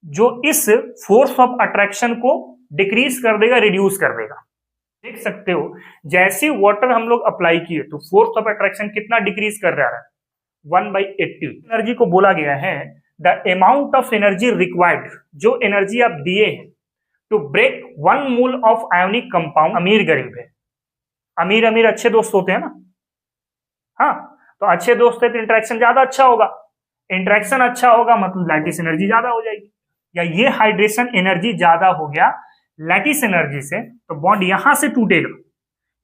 जो इस force of attraction को डिक्रीज कर देगा, रिड्यूस कर देगा। देख सकते हो जैसे वाटर हम लोग अप्लाई किए तो फोर्स ऑफ अट्रैक्शन कितना डिक्रीज कर रहा है, 1/80। एनर्जी को बोला गया है the amount of energy required, जो एनर्जी आप दिए हैं to break 1 mole of ionic compound. अमीर गरीब है, अमीर अमीर अच्छे दोस्त होते हैं ना, हाँ, तो अच्छे दोस्त है तो इंटरेक्शन ज्यादा अच्छा होगा, इंटरेक्शन अच्छा होगा मतलब लैटिस एनर्जी ज्यादा हो जाएगी, या ये हाइड्रेशन एनर्जी ज्यादा हो गया लैटिस एनर्जी से, तो बॉन्ड यहां से टूटेगा,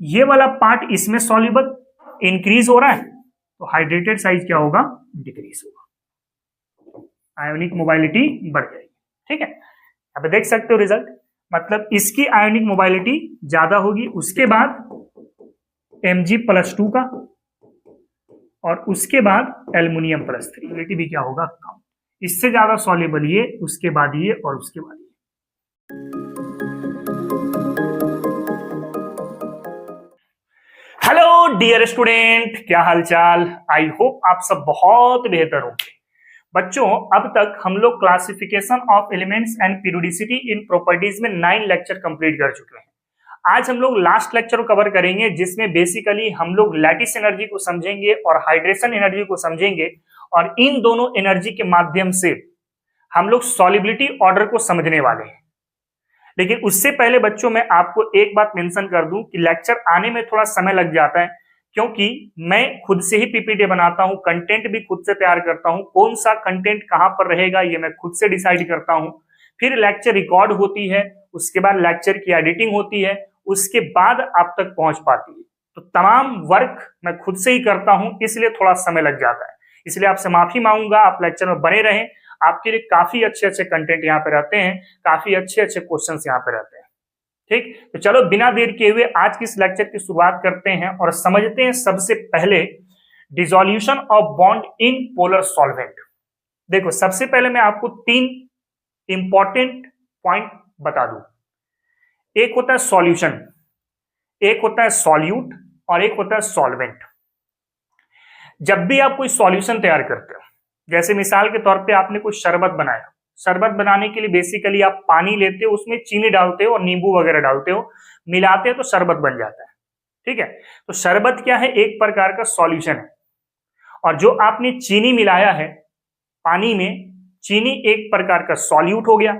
ये वाला पार्ट इसमें सॉल्युबल इंक्रीज हो रहा है, तो हाइड्रेटेड साइज क्या होगा, डिक्रीज होगा, आयोनिक मोबाइलिटी बढ़ जाएगी। ठीक है, अब देख सकते हो रिजल्ट, मतलब इसकी आयोनिक मोबाइलिटी ज्यादा होगी, उसके बाद Mg+2 का, और उसके बाद एल्युमिनियम +3, मोबाइलिटी भी क्या होगा, कम, इससे ज्यादा सॉल्युबल ये, उसके बाद ये, और उसके बाद ये। हेलो डियर स्टूडेंट, क्या हालचाल, आई होप आप सब बहुत बेहतर होंगे। बच्चों, अब तक हम लोग classification of elements and periodicity in properties में 9 लेक्चर कंप्लीट कर चुके हैं। आज हम लोग लास्ट लेक्चर को कवर करेंगे, जिसमें बेसिकली हम लोग लैटिस एनर्जी को समझेंगे और हाइड्रेशन एनर्जी को समझेंगे, और इन दोनों एनर्जी के माध्यम से हम लोग सॉल्युबिलिटी ऑर्डर को समझने वाले हैं। लेकिन उससे पहले बच्चों मैं आपको एक बात मेंशन कर दूं कि लेक्चर आने में थोड़ा समय लग जाता है, क्योंकि मैं खुद से ही पीपीटी बनाता हूं, कंटेंट भी खुद से तैयार करता हूं, कौन सा कंटेंट कहां पर रहेगा ये मैं खुद से डिसाइड करता हूं, फिर लेक्चर रिकॉर्ड होती है, उसके बाद लेक्चर की एडिटिंग होती है, उसके बाद आप तक पहुंच पाती है, तो तमाम वर्क मैं खुद से ही करता हूं, इसलिए थोड़ा समय लग जाता है। इसलिए आपसे माफी मांगूंगा, आप लेक्चर में बने रहें, आपके लिए काफी अच्छे अच्छे कंटेंट यहाँ पे रहते हैं, काफी अच्छे अच्छे क्वेश्चंस यहाँ पे रहते हैं। ठीक, तो चलो बिना देर किए हुए आज की इस लेक्चर की शुरुआत करते हैं और समझते हैं सबसे पहले dissolution of bond in polar solvent. देखो, सबसे पहले मैं आपको 3 इंपॉर्टेंट पॉइंट बता दूं। एक होता है सॉल्यूशन, एक होता है सॉल्यूट, और एक होता है सॉल्वेंट। जब भी आप कोई सॉल्यूशन तैयार करते हो, जैसे मिसाल के तौर पे आपने कोई शरबत बनाया, शरबत बनाने के लिए बेसिकली आप पानी लेते हो, उसमें चीनी डालते हो और नींबू वगैरह डालते हो, मिलाते हो तो शरबत बन जाता है। ठीक है, तो शरबत क्या है, एक प्रकार का सॉल्यूशन है, और जो आपने चीनी मिलाया है पानी में, चीनी एक प्रकार का सॉल्यूट हो गया,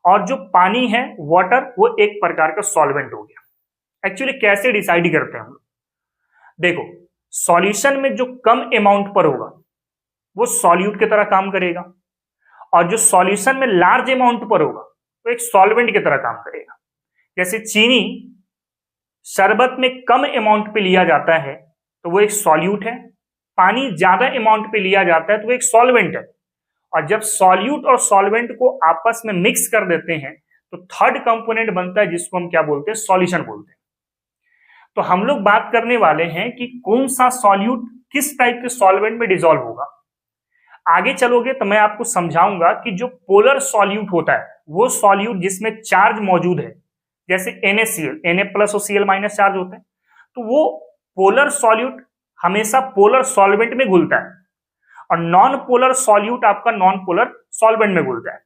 और जो पानी है वाटर, वो एक प्रकार का सॉल्वेंट हो गया। एक्चुअली कैसे डिसाइड करते हैं हम लोग, देखो, सॉल्यूशन में जो कम अमाउंट पर होगा वो सॉल्यूट की तरह काम करेगा, और जो सॉल्यूशन में लार्ज अमाउंट पर होगा तो एक सॉल्वेंट की तरह काम करेगा। जैसे चीनी शरबत में कम अमाउंट पे लिया जाता है तो वो एक सॉल्यूट है, पानी ज्यादा अमाउंट पे लिया जाता है तो वो एक सॉल्वेंट है, और जब सॉल्यूट और सॉल्वेंट को आपस में मिक्स कर देते हैं तो थर्ड कंपोनेंट बनता है, जिसको हम क्या बोलते हैं, सॉल्यूशन बोलते हैं। तो हम लोग बात करने वाले हैं कि कौन सा सॉल्यूट किस टाइप के सॉल्वेंट में डिसॉल्व होगा। आगे चलोगे तो मैं आपको समझाऊंगा कि जो पोलर सॉल्यूट होता है वो सॉल्यूट जिसमें चार्ज मौजूद है, जैसे NaCl, Na+ और Cl- चार्ज होते हैं, तो वो पोलर सॉल्यूट हमेशा पोलर सॉल्वेंट में घुलता है, और नॉन पोलर सॉल्यूट आपका नॉन पोलर सॉल्वेंट में घुलता है।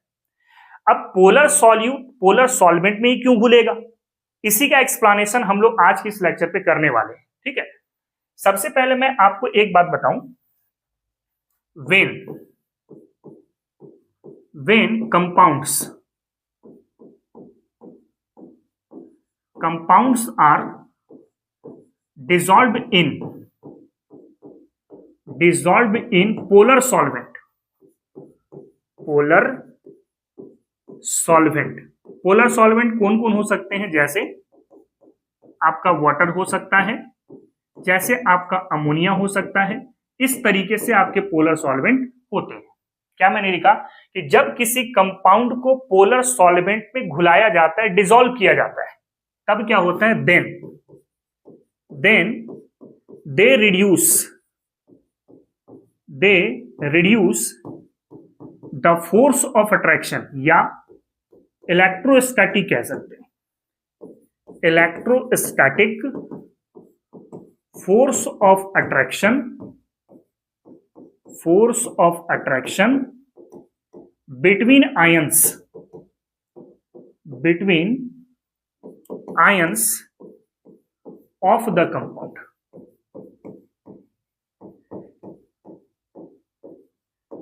अब पोलर सॉल्यूट पोलर सॉल्वेंट में ही क्यों घुलेगा, इसी का एक्सप्लेनेशन हम लोग आज के इस लेक्चर पे करने वाले हैं। ठीक है, सबसे पहले मैं आपको एक बात बताऊं, when compounds are dissolved in polar solvent, polar solvent कौन कौन हो सकते हैं, जैसे आपका वाटर हो सकता है, जैसे आपका अमोनिया हो सकता है, इस तरीके से आपके पोलर सॉल्वेंट होते हैं। क्या मैंने लिखा कि जब किसी कंपाउंड को पोलर सॉल्वेंट में घुलाया जाता है, डिसॉल्व किया जाता है, तब क्या होता है, then they reduce the force of attraction, या इलेक्ट्रोस्टैटिक कह सकते हैं, electrostatic force of attraction between ions of the compound.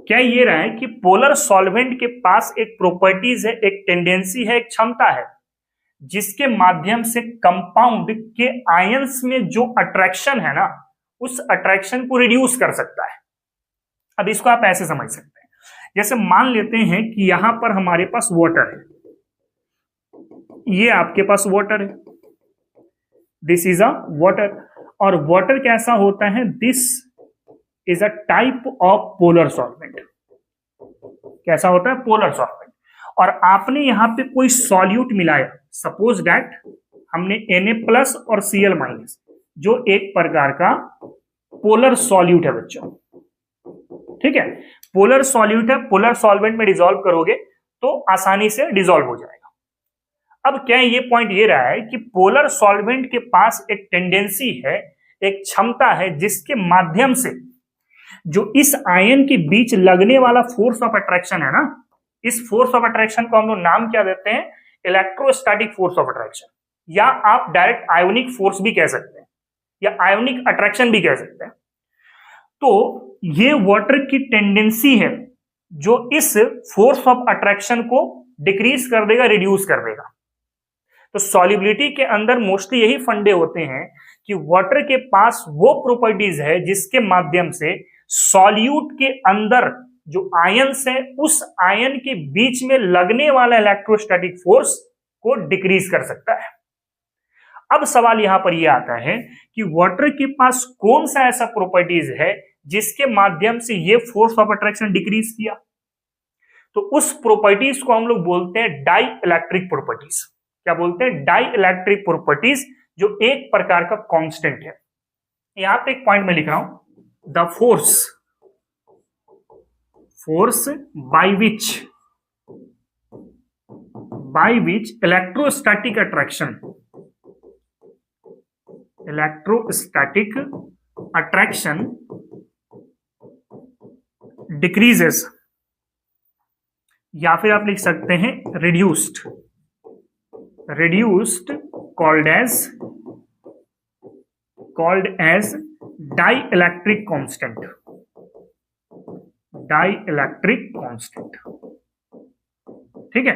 क्या ये रहा है कि पोलर सॉल्वेंट के पास एक प्रॉपर्टीज है, एक टेंडेंसी है, एक क्षमता है जिसके माध्यम से कंपाउंड के आयंस में जो अट्रैक्शन है ना, उस अट्रैक्शन को रिड्यूस कर सकता है। अब इसको आप ऐसे समझ सकते हैं, जैसे मान लेते हैं कि यहां पर हमारे पास वाटर है, ये आपके पास वाटर है, दिस इज अ वाटर, और वाटर कैसा होता है, this is a type of polar solvent. कैसा होता है, पोलर सॉल्वेंट। और आपने यहां पे कोई सॉल्यूट मिलाया, सपोज दैट हमने Na+ और Cl-, जो एक प्रकार का पोलर सॉल्यूट है बच्चों, ठीक है, पोलर सॉल्यूट है, पोलर सॉल्वेंट में डिसॉल्व करोगे तो आसानी से डिसॉल्व हो जाएगा। अब क्या ये पॉइंट ये रहा है कि पोलर सॉल्वेंट के पास एक टेंडेंसी है, एक क्षमता है जिसके माध्यम से जो इस आयन के बीच लगने वाला फोर्स ऑफ अट्रैक्शन है ना, इस फोर्स ऑफ अट्रैक्शन को हम लोग नाम क्या देते हैं, इलेक्ट्रोस्टैटिक फोर्स ऑफ अट्रैक्शन, या आप डायरेक्ट आयोनिक फोर्स भी कह सकते हैं, या आयोनिक अट्रैक्शन भी कह सकते हैं। तो ये वाटर की टेंडेंसी है जो इस फोर्स ऑफ अट्रैक्शन को डिक्रीज कर देगा, रिड्यूस कर देगा। तो सॉल्युबिलिटी के अंदर मोस्टली यही फंडे होते हैं कि वाटर के पास वो प्रॉपर्टीज है जिसके माध्यम से सॉल्यूट के अंदर जो आयंस है, उस आयन के बीच में लगने वाला इलेक्ट्रोस्टैटिक फोर्स को डिक्रीज कर सकता है। अब सवाल यहां पर यह आता है कि वाटर के पास कौन सा ऐसा प्रॉपर्टीज है जिसके माध्यम से यह फोर्स ऑफ अट्रैक्शन डिक्रीज किया। तो उस प्रॉपर्टीज को हम लोग बोलते हैं डाई इलेक्ट्रिक प्रॉपर्टीज। क्या बोलते हैं, डाई इलेक्ट्रिक प्रॉपर्टीज, जो एक प्रकार का कांस्टेंट है। यहां पे एक पॉइंट में लिख रहा हूं, the force by which electrostatic attraction decreases, या फिर आप लिख सकते हैं reduced called as dielectric constant, ठीक है।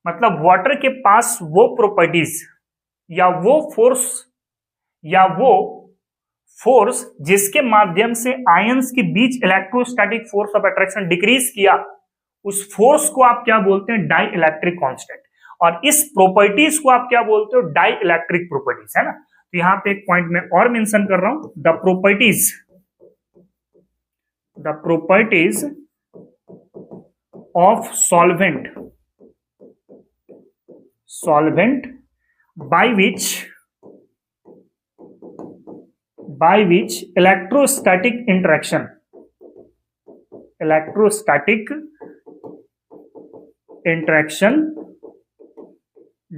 मतलब वाटर के पास वो प्रॉपर्टीज या वो फोर्स जिसके माध्यम से आयंस के बीच electrostatic force of attraction decrease किया, उस फोर्स को आप क्या बोलते हैं, डाई इलेक्ट्रिक कांस्टेंट। और इस प्रॉपर्टीज को आप क्या बोलते हो, डाई इलेक्ट्रिक प्रॉपर्टीज, है ना। तो यहां पे एक पॉइंट मैं और मेंशन कर रहा हूं, the properties of solvent by which electrostatic interaction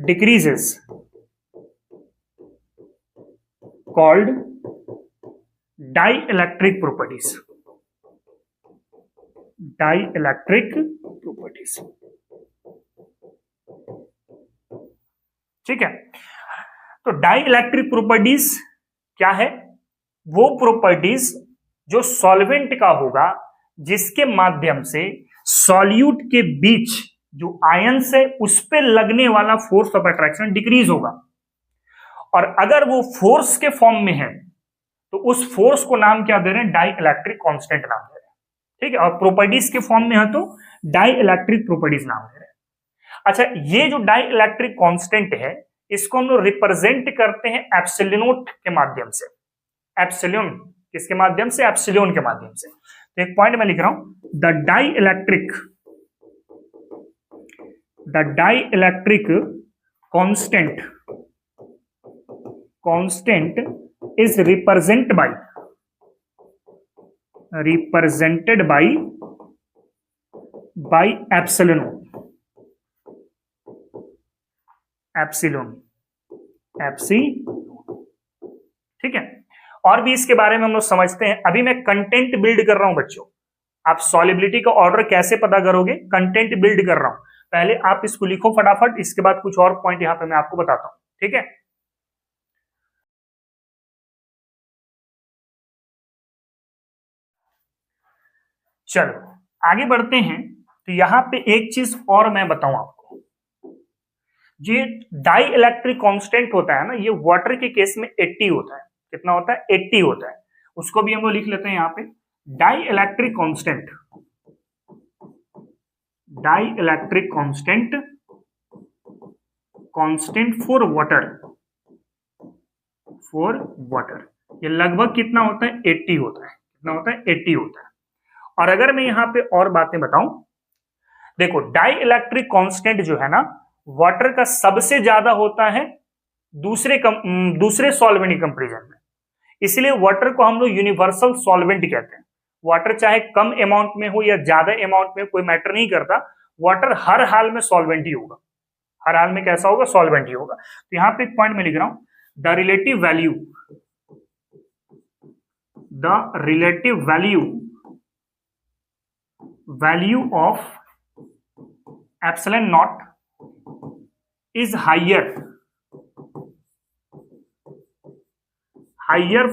decreases, called dielectric properties। ठीक है। तो डाई इलेक्ट्रिक प्रॉपर्टीज क्या है, वो प्रॉपर्टीज जो सॉल्वेंट का होगा जिसके माध्यम से सॉल्यूट के बीच जो आयंस है उस पे लगने वाला फोर्स ऑफ अट्रैक्शन डिक्रीज होगा। और अगर वो फोर्स के फॉर्म में है तो उस फोर्स को नाम क्या दे रहे हैं, डाई इलेक्ट्रिक कांस्टेंट नाम दे रहे हैं, ठीक है। और प्रॉपर्टीज के फॉर्म में है तो डाई इलेक्ट्रिक प्रॉपर्टीज नाम दे रहे हैं। अच्छा, ये जो डाई इलेक्ट्रिक कांस्टेंट है इसको हम लोग रिप्रेजेंट करते हैं एप्सिलॉन के माध्यम से। एप्सिलॉन किसके माध्यम से, एप्सिलॉन के माध्यम से। तो एक पॉइंट मैं लिख रहा हूं, the dielectric constant is represented by epsilon. ठीक है। और भी इसके बारे में हम लोग समझते हैं। अभी मैं कंटेंट बिल्ड कर रहा हूं बच्चों, आप सॉलिबिलिटी का ऑर्डर कैसे पता करोगे? कंटेंट बिल्ड कर रहा हूं, पहले आप इसको लिखो फटाफट, इसके बाद कुछ और पॉइंट यहां पे मैं आपको बताता हूं, ठीक है। चलो आगे बढ़ते हैं। तो यहां पे एक चीज और मैं बताऊं आपको, ये डाई इलेक्ट्रिक कांस्टेंट होता है ना, ये वाटर के केस में 80 होता है। कितना होता है? 80 होता है। उसको भी हम लोग लिख लेते हैं यहां पे, dielectric constant, dielectric constant, constant for water, for water, ये लगभग कितना होता है? 80 होता है। कितना होता है? 80 होता है। और अगर मैं यहां पे और बातें बताऊं, देखो डाई इलेक्ट्रिक कांस्टेंट जो है ना, वाटर का सबसे ज्यादा होता है दूसरे सॉल्वेंट की कंपेरिजन में, इसलिए वाटर को हम लोग यूनिवर्सल सॉल्वेंट कहते हैं। वाटर चाहे कम अमाउंट में हो या ज्यादा अमाउंट में, कोई मैटर नहीं करता, वाटर हर हाल में सॉल्वेंट ही होगा। हर हाल में कैसा होगा? सॉल्वेंट ही होगा। तो यहां पे एक पॉइंट में लिख रहा हूं, the relative value, the relative value of epsilon not is higher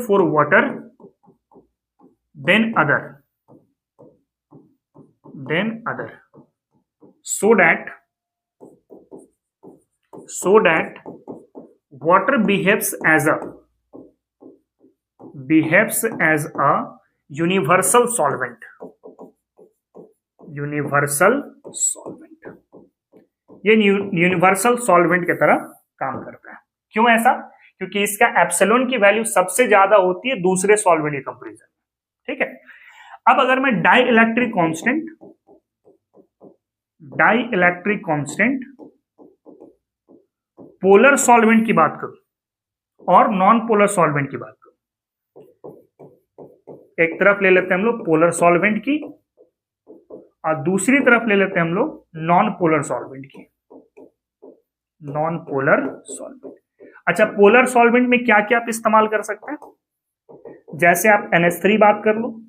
for water than other so that water behaves as a universal solvent, ये यूनिवर्सल सॉल्वेंट की तरह काम करता है। क्यों ऐसा? क्योंकि इसका एप्सिलॉन की वैल्यू सबसे ज्यादा होती है दूसरे सॉल्वेंट के कंपैरिजन में, ठीक है। अब अगर मैं dielectric constant polar solvent की बात करूं और नॉन पोलर सॉल्वेंट की बात करूं, एक तरफ ले लेते हैं हम लोग पोलर सॉल्वेंट की और दूसरी तरफ ले लेते हैं हम लोग नॉन पोलर सॉल्वेंट की, नॉन पोलर सॉल्वेंट। अच्छा, पोलर सॉल्वेंट में क्या क्या आप इस्तेमाल कर सकते हैं? जैसे आप NH3 बात कर लो,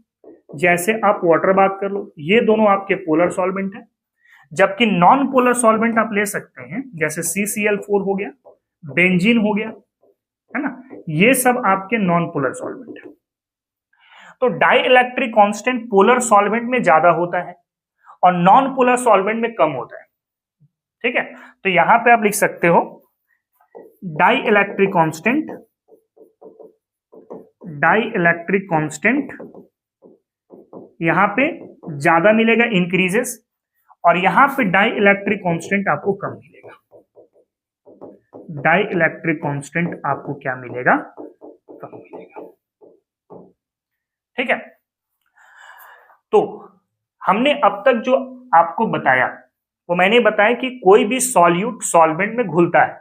जैसे आप वाटर बात कर लो, ये दोनों आपके पोलर सॉल्वेंट हैं। जबकि नॉन पोलर सॉल्वेंट आप ले सकते हैं, जैसे CCl4 हो गया, बेंजीन हो गया, है ना, ये सब आपके नॉन पोलर सॉल्वेंट है। तो dielectric constant polar solvent में ज्यादा होता है और नॉन पोलर सॉल्वेंट में कम होता है, ठीक है। तो यहां पे आप लिख सकते हो डाई इलेक्ट्रिक कांस्टेंट यहां पे ज्यादा मिलेगा, इंक्रीजेस, और यहां पे डाई इलेक्ट्रिक कांस्टेंट आपको कम मिलेगा। डाई इलेक्ट्रिक कांस्टेंट आपको क्या मिलेगा? कम मिलेगा, ठीक है। तो हमने अब तक जो आपको बताया वो मैंने बताया कि कोई भी सॉल्यूट सॉल्वेंट में घुलता है,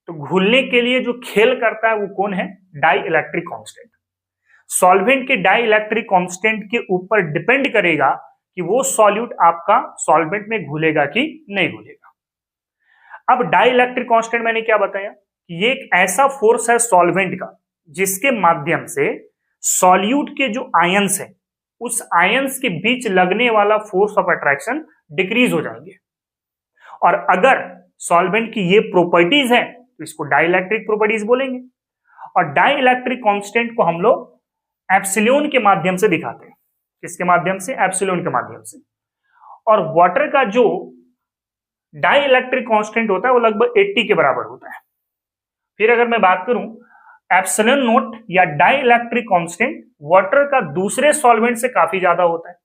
तो घुलने के लिए जो खेल करता है वो कौन है? Dielectric constant. सॉल्वेंट के डाई इलेक्ट्रिक कांस्टेंट के ऊपर डिपेंड करेगा कि वो सॉल्यूट आपका सॉल्वेंट में घुलेगा कि नहीं घुलेगा। अब डाई इलेक्ट्रिक कांस्टेंट मैंने क्या बताया? ये एक ऐसा फोर्स है सॉल्वेंट का जिसके माध्यम से सॉल्यूट के जो आयंस है उस आयंस के बीच लगने वाला फोर्स ऑफ अट्रैक्शन डिक्रीज हो जाएंगे। और अगर सॉल्वेंट की ये प्रॉपर्टीज है तो इसको डाइइलेक्ट्रिक प्रॉपर्टीज बोलेंगे। और डाइइलेक्ट्रिक कांस्टेंट को हम लोग एप्सिलॉन के माध्यम से दिखाते हैं। किसके माध्यम से? एप्सिलॉन के माध्यम से। और वाटर का जो डाइइलेक्ट्रिक कांस्टेंट होता है वो लगभग 80 के बराबर होता है। फिर अगर मैं बात करूं एप्सिलॉन नोट या डाइइलेक्ट्रिक कांस्टेंट वाटर का दूसरे सॉल्वेंट से काफी ज्यादा होता है,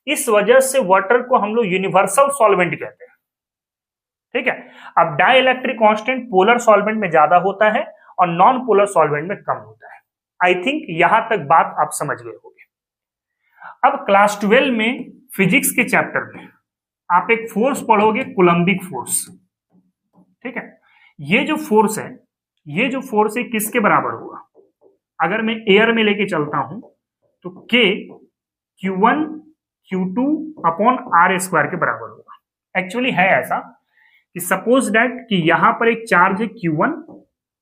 इस वजह से वाटर को हम लोग यूनिवर्सल सॉल्वेंट कहते हैं, ठीक है। अब डाइइलेक्ट्रिक कांस्टेंट पोलर सॉल्वेंट में ज्यादा होता है और नॉन पोलर सॉल्वेंट में कम होता है। आई थिंक यहां तक बात आप समझ गए होंगे। अब क्लास 12 में फिजिक्स के चैप्टर में आप एक फोर्स पढ़ोगे, कूलम्बिक फोर्स, ठीक है। ये जो फोर्स है किसके बराबर होगा? अगर मैं एयर में लेके चलता हूं तो K Q1 Q2 upon R² के बराबर होगा। एक्चुअली है ऐसा कि सपोज दैट कि यहां पर एक चार्ज है Q1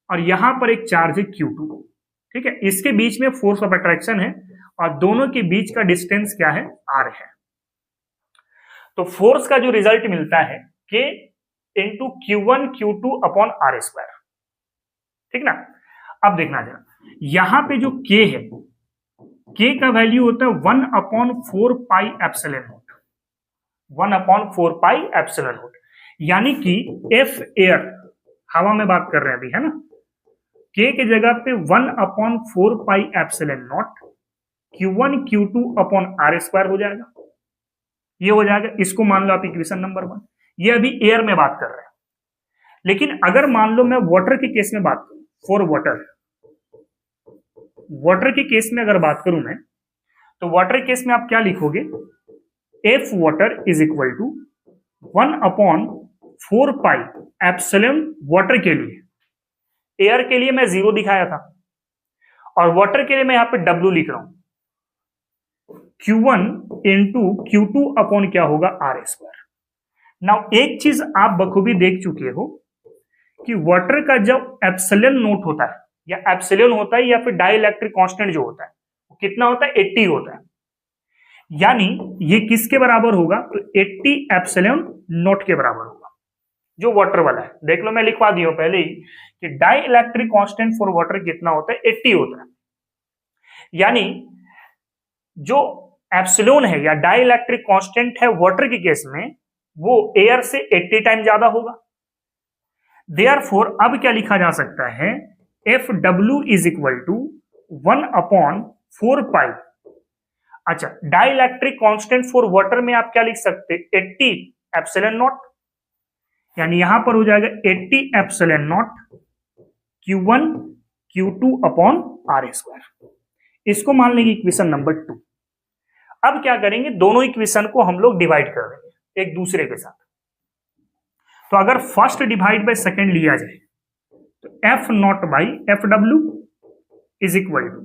और यहां पर एक चार्ज है Q2, ठीक है। इसके बीच में फोर्स ऑफ अट्रैक्शन है और दोनों के बीच का डिस्टेंस क्या है? R है। तो फोर्स का जो रिजल्ट मिलता है K into Q1 Q2 upon R square, ठीक ना। अब देखना जरा, यहां पे जो K है, K का वैल्यू होता है 1/4 pi epsilon not, 1/4 pi epsilon not, यानी कि F एयर, हवा में बात कर रहे हैं अभी, है ना। K की जगह पे 1/4 pi epsilon naught Q1 Q2 upon R square हो जाएगा, ये हो जाएगा। इसको मान लो आप इक्वेशन नंबर 1। ये अभी एयर में बात कर रहे हैं, लेकिन अगर मान लो मैं वाटर के केस में बात करूं, फॉर वाटर के केस में अगर बात करूं मैं, तो वाटर केस में आप क्या लिखोगे, F water is equal to 1/4 pi epsilon water के लिए, एयर के लिए मैं 0 दिखाया था, और वाटर के लिए मैं यहां पे W लिख रहा हूं, Q1 इंटू Q2 अपॉन क्या होगा, आर स्क्वायर। नाउ एक चीज आप बखूबी देख चुके हो कि वाटर का जब एप्सिलॉन नोट होता है, या एप्सिलॉन होता है, या फिर डाइलेक्ट्रिक कांस्टेंट जो होता है, वो कितना होता है, 80 होता है। यानी ये किसके बराबर होगा, तो 80 एप्सिलॉन नोट के बराबर होगा, जो वाटर वाला है। देख लो, मैं लिखवा दिया हूं पहले ही कि डाइलेक्ट्रिक कांस्टेंट फॉर वाटर कितना होता है, 80 होता है। यानी जो एप्सिलॉन है या डाइलेक्ट्रिक कांस्टेंट है वाटर के केस में, वो एयर से 80 टाइम ज्यादा होगा। देयरफॉर अब क्या लिखा जा सकता है, FW इज इक्वल टू 1/4 पाई। अच्छा, डाइलेक्ट्रिक कांस्टेंट फॉर वाटर में आप क्या लिख सकते, 80 एप्सिलॉन नॉट, यानी यहां पर हो जाएगा 80 epsilon naught Q1 Q2 upon R square. इसको मान लेंगे इक्वेशन नंबर 2। अब क्या करेंगे, दोनों इक्वेशन को हम लोग डिवाइड कर देंगे एक दूसरे के साथ। तो अगर फर्स्ट डिवाइड बाय सेकेंड लिया जाए, तो F0 by FW is equal to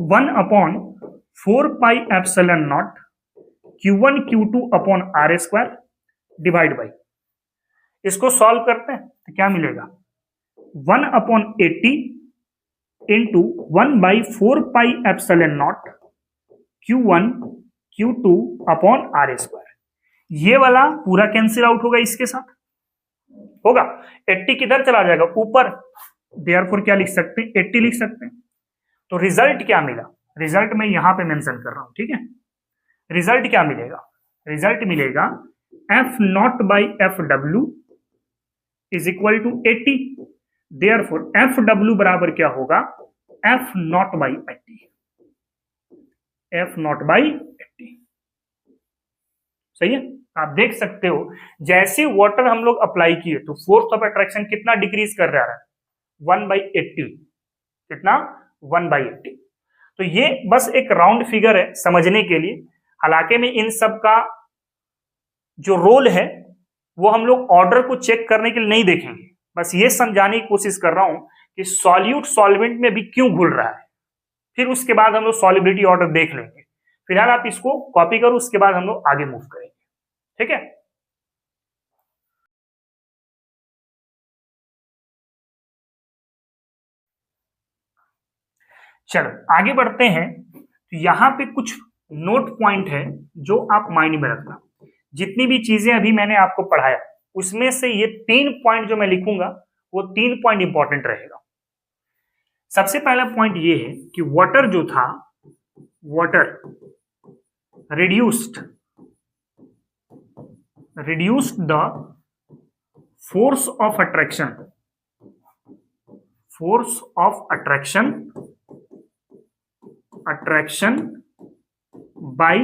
1/4 pi epsilon naught Q1 Q2 upon R square divide by, इसको सॉल्व करते हैं तो क्या मिलेगा, 1/80 into 1/4 pi epsilon naught Q1 Q2 upon R square. ये वाला पूरा कैंसिल आउट होगा, इसके साथ होगा, 80 किधर चला जाएगा, ऊपर, देयरफॉर क्या लिख सकते हैं, 80 लिख सकते हैं। तो रिजल्ट क्या मिला, रिजल्ट मैं यहां पे मेंशन कर रहा हूं, ठीक है। रिजल्ट क्या मिलेगा, रिजल्ट मिलेगा F0 by FW is equal to 80, therefore FW बराबर क्या होगा, F0 बाई 80, F0 बाई 80। सही है, आप देख सकते हो जैसे वाटर हम लोग अप्लाई किए तो फोर्स ऑफ अट्रैक्शन कितना डिक्रीज कर रहा है, 1/80, कितना, 1/80। तो ये बस एक राउंड फिगर है समझने के लिए, हालांकि में इन सब का जो रोल है वो हम लोग ऑर्डर को चेक करने के लिए नहीं देखेंगे, बस ये समझाने की कोशिश कर रहा हूं कि सॉल्यूट सॉल्वेंट में भी क्यों घुल रहा है, फिर उसके बाद हम लोग सॉल्युबिलिटी ऑर्डर देख लेंगे। फिलहाल आप इसको कॉपी करो, उसके बाद हम लोग आगे मूव करेंगे, ठीक है। चलो आगे बढ़ते हैं। तो यहां पे कुछ नोट पॉइंट है जो आप माइंड में रखना। जितनी भी चीजें अभी मैंने आपको पढ़ाया उसमें से ये 3 पॉइंट जो मैं लिखूंगा वो 3 पॉइंट इंपॉर्टेंट रहेगा। सबसे पहला पॉइंट ये है कि वाटर जो था, water reduced the force of attraction, force of attraction by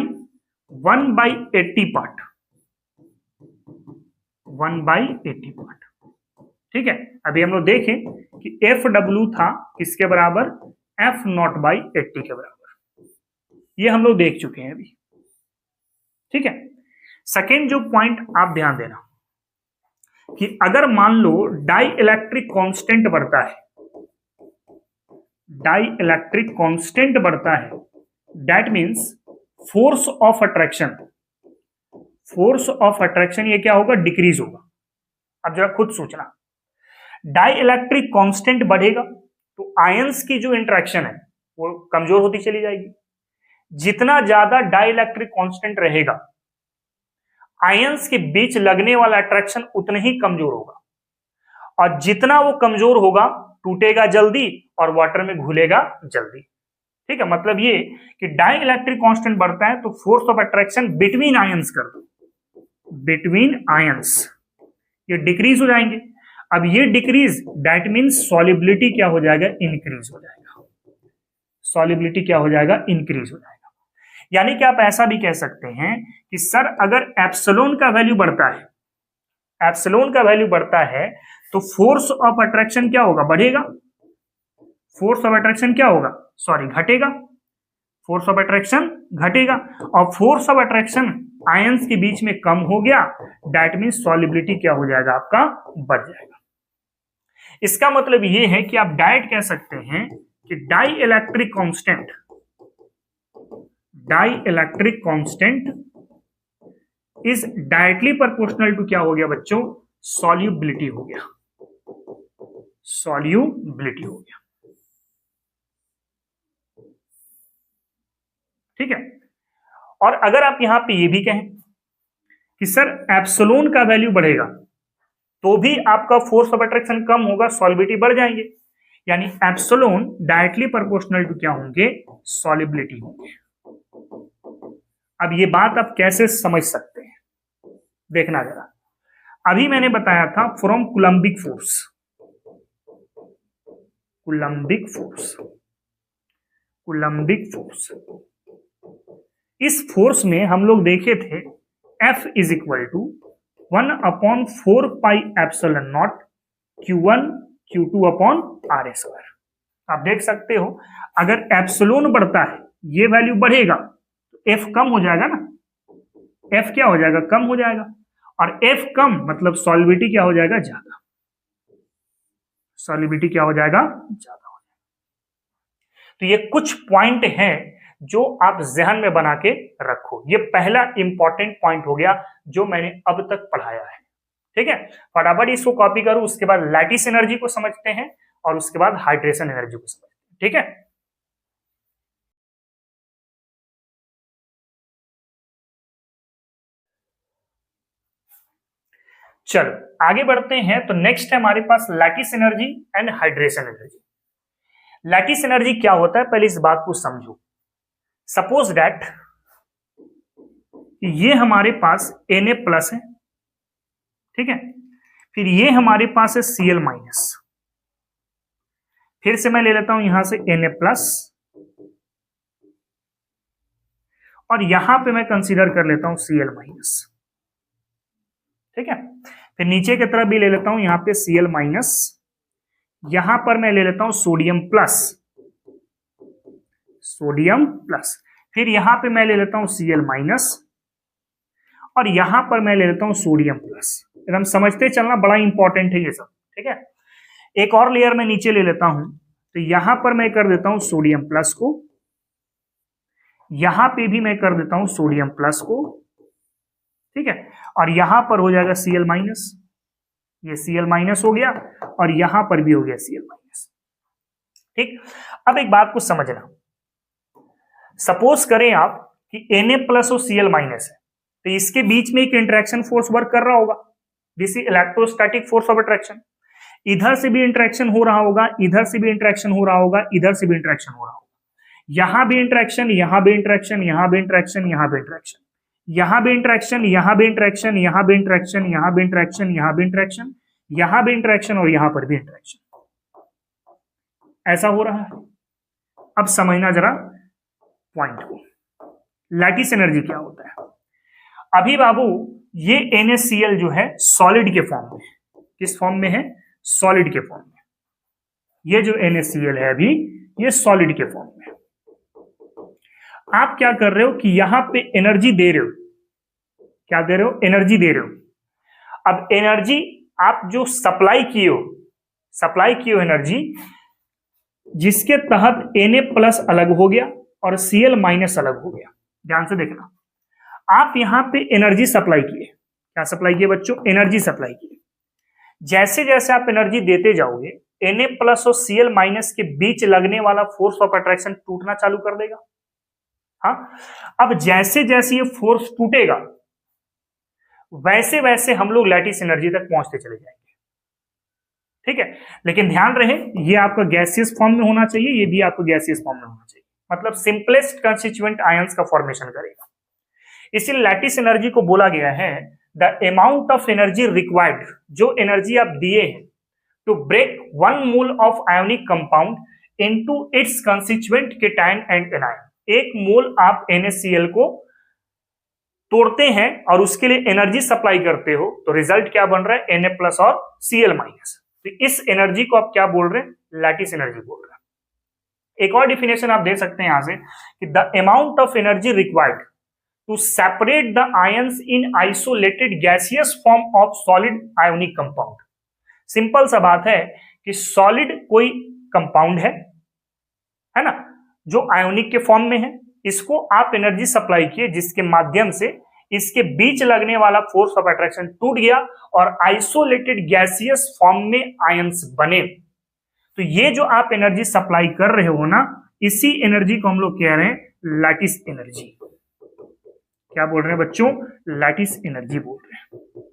1/80 part, 1/80 part, ठीक है। अभी हम लोग देखें कि FW था किसके बराबर, F0 बाई 80 के बराबर, ये हम लोग देख चुके हैं अभी, ठीक है। सेकेंड जो पॉइंट आप ध्यान देना कि अगर मान लो डाई इलेक्ट्रिक कांस्टेंट बढ़ता है, डाई इलेक्ट्रिक कांस्टेंट बढ़ता है, that means force of attraction, force of attraction ये क्या होगा, डिक्रीज होगा। अब जरा खुद सोचना, डाई इलेक्ट्रिक कांस्टेंट बढ़ेगा तो आयंस की जो इंटरेक्शन है वो कमजोर होती चली जाएगी। जितना ज्यादा डाई इलेक्ट्रिक कांस्टेंट रहेगा आयंस के बीच लगने वाला अट्रैक्शन उतना ही कमजोर होगा, और जितना वो कमजोर होगा टूटेगा जल्दी और वाटर में घुलेगा जल्दी। ठीक है, मतलब ये कि डाई इलेक्ट्रिक कांस्टेंट बढ़ता है तो force of attraction between ions कर दो, बिटवीन आयंस ये डिक्रीज हो जाएंगे। अब ये डिक्रीज दैट मीन्स सॉल्युबिलिटी क्या हो जाएगा, इंक्रीज हो जाएगा। सॉल्युबिलिटी क्या हो जाएगा, इंक्रीज हो जाएगा। यानी कि आप ऐसा भी कह सकते हैं कि सर अगर एप्सिलॉन का वैल्यू बढ़ता है, एप्सिलॉन का वैल्यू बढ़ता है तो फोर्स ऑफ अट्रैक्शन क्या होगा, बढ़ेगा। फोर्स ऑफ अट्रैक्शन क्या होगा, सॉरी घटेगा। फोर्स ऑफ अट्रैक्शन घटेगा, और फोर्स ऑफ अट्रैक्शन आयंस के बीच में कम हो गया, दैट मीन्स सॉल्युबिलिटी क्या हो जाएगा, आपका बढ़ जाएगा। इसका मतलब ये है कि आप डायरेक्ट कह सकते हैं कि dielectric constant, dielectric constant is directly proportional to क्या हो गया बच्चों, सॉल्युबिलिटी हो गया, सॉल्युबिलिटी हो गया। ठीक है, और अगर आप यहां पे ये भी कहें कि सर एप्सिलॉन का वैल्यू बढ़ेगा तो भी आपका फोर्स ऑफ अट्रैक्शन कम होगा, सॉल्युबिलिटी बढ़ जाएंगे, यानी एप्सिलॉन डायरेक्टली प्रोपोर्शनल टू क्या होंगे, सॉल्युबिलिटी होंगे। अब ये बात आप कैसे समझ सकते हैं, देखना जरा। अभी मैंने बताया था from coulombic force, coulombic force, coulombic force, इस फोर्स में हम लोग देखे थे F is equal to 1/4 pi epsilon naught Q1 Q2 upon R square. आप देख सकते हो अगर एप्सिलॉन बढ़ता है, ये वैल्यू बढ़ेगा तो F कम हो जाएगा ना, F क्या हो जाएगा, कम हो जाएगा, और F कम मतलब सॉल्युबिलिटी क्या हो जाएगा, ज्यादा। सॉल्युबिलिटी क्या हो जाएगा, ज्यादा हो जाएगा। तो ये कुछ पॉइंट हैं जो आप जहन में बना के रखो। ये पहला इंपॉर्टेंट पॉइंट हो गया जो मैंने अब तक पढ़ाया है। ठीक है, फटाफट इसको कॉपी करो, उसके बाद लैटिस एनर्जी को समझते हैं और उसके बाद हाइड्रेशन एनर्जी को समझते हैं। ठीक है, चलो आगे बढ़ते हैं। तो नेक्स्ट है हमारे पास lattice energy and hydration energy. Lattice energy क्या होता है, पहले इस बात को समझो। सपोज दैट ये हमारे पास Na प्लस है, ठीक है, फिर ये हमारे पास है Cl माइनस, फिर से मैं ले लेता हूं यहां से Na प्लस, और यहां पे मैं कंसीडर कर लेता हूं Cl माइनस। ठीक है, फिर नीचे की तरफ भी ले लेता हूं यहां पे Cl माइनस, यहां पर मैं ले लेता हूं सोडियम प्लस, सोडियम प्लस, फिर यहां पे मैं ले लेता हूं Cl माइनस, और यहां पर मैं ले लेता हूं सोडियम प्लस। एकदम समझते चलना, बड़ा इंपॉर्टेंट है ये सब। ठीक है, एक और लेयर में नीचे ले लेता हूं, तो यहां पर मैं कर देता हूं सोडियम प्लस को, यहां पे भी मैं कर देता हूं सोडियम प्लस को, ठीक है, और यहां पर हो जाएगा Cl माइनस, ये Cl माइनस हो गया, और यहां पर भी हो गया Cl माइनस। ठीक, अब एक बात को समझना, सपोज करें आप कि Na प्लस और Cl माइनस है, तो इसके बीच में एक इंटरेक्शन फोर्स वर्क कर रहा होगा, this is electrostatic force of attraction. इधर से भी इंटरेक्शन हो रहा होगा, इधर से भी इंटरेक्शन हो रहा होगा, इधर से भी इंटरेक्शन हो रहा होगा, यहां भी इंटरेक्शन, यहां भी इंटरेक्शन, यहां भी इंटरेक्शन, यहां भी इंटरेक्शन, यहां भी इंटरेक्शन, यहां भी इंटरेक्शन, यहां भी इंटरेक्शन, यहां भी इंटरेक्शन, यहां भी इंटरेक्शन, यहां भी इंटरेक्शन, और यहां पर भी इंटरेक्शन, ऐसा हो रहा है। अब समझना जरा पॉइंट को, लैटिस एनर्जी क्या होता है। अभी बाबू ये NaCl जो है सॉलिड के फॉर्म में, किस फॉर्म में है, सॉलिड के फॉर्म में। ये जो NaCl है अभी ये सॉलिड के फॉर्म में। आप क्या कर रहे हो कि यहां पे एनर्जी दे रहे हो, क्या दे रहे हो, एनर्जी दे रहे हो। अब एनर्जी आप जो सप्लाई किए हो एनर्जी, जिसके तहत Na प्लस अलग हो गया और Cl माइनस अलग हो गया। ध्यान से देखना, आप यहां पे एनर्जी सप्लाई किए, क्या सप्लाई किए बच्चों, एनर्जी सप्लाई किए। जैसे जैसे आप एनर्जी देते जाओगे, Na प्लस और Cl माइनस के बीच लगने वाला फोर्स ऑफ अट्रैक्शन टूटना चालू कर देगा। हाँ, अब जैसे जैसे ये फोर्स टूटेगा वैसे वैसे हम लोग लैटिस एनर्जी तक पहुंचते चले जाएंगे। ठीक है, लेकिन ध्यान रहे ये आपका गैसियस फॉर्म में होना चाहिए, ये भी आपको गैसियस फॉर्म में होना चाहिए, मतलब सिंपलेस्ट कंस्टिट्यूएंट आयंस का फॉर्मेशन करेगा। इसीलिए लैटिस एनर्जी को बोला गया है the amount of energy required, जो एनर्जी आप दिए हैं to break 1 mole of ionic compound into its constituent cation and anion. 1 mole आप NaCl को तोड़ते हैं और उसके लिए एनर्जी सप्लाई करते हो, तो रिजल्ट क्या बन रहा है, Na+ और Cl-। तो इस एनर्जी को आप क्या बोल रहे हैं, लैटिस एनर्जी बोल रहे हैं। एक और डिफिनेशन आप दे सकते हैं यहां से कि the amount of energy required to separate the ions in isolated gaseous form of solid ionic compound. Simple सा बात है कि सॉलिड कोई कंपाउंड है ना, जो आयोनिक के फॉर्म में है, इसको आप एनर्जी सप्लाई किए जिसके माध्यम से इसके बीच लगने वाला फोर्स ऑफ अट्रैक्शन टूट गया और आइसोलेटेड गैसियस फॉर्म में आयंस बने। तो ये जो आप एनर्जी सप्लाई कर रहे हो ना, इसी एनर्जी को हम लोग कह रहे हैं लैटिस एनर्जी। क्या बोल रहे हैं बच्चों, लैटिस एनर्जी बोल रहे हैं।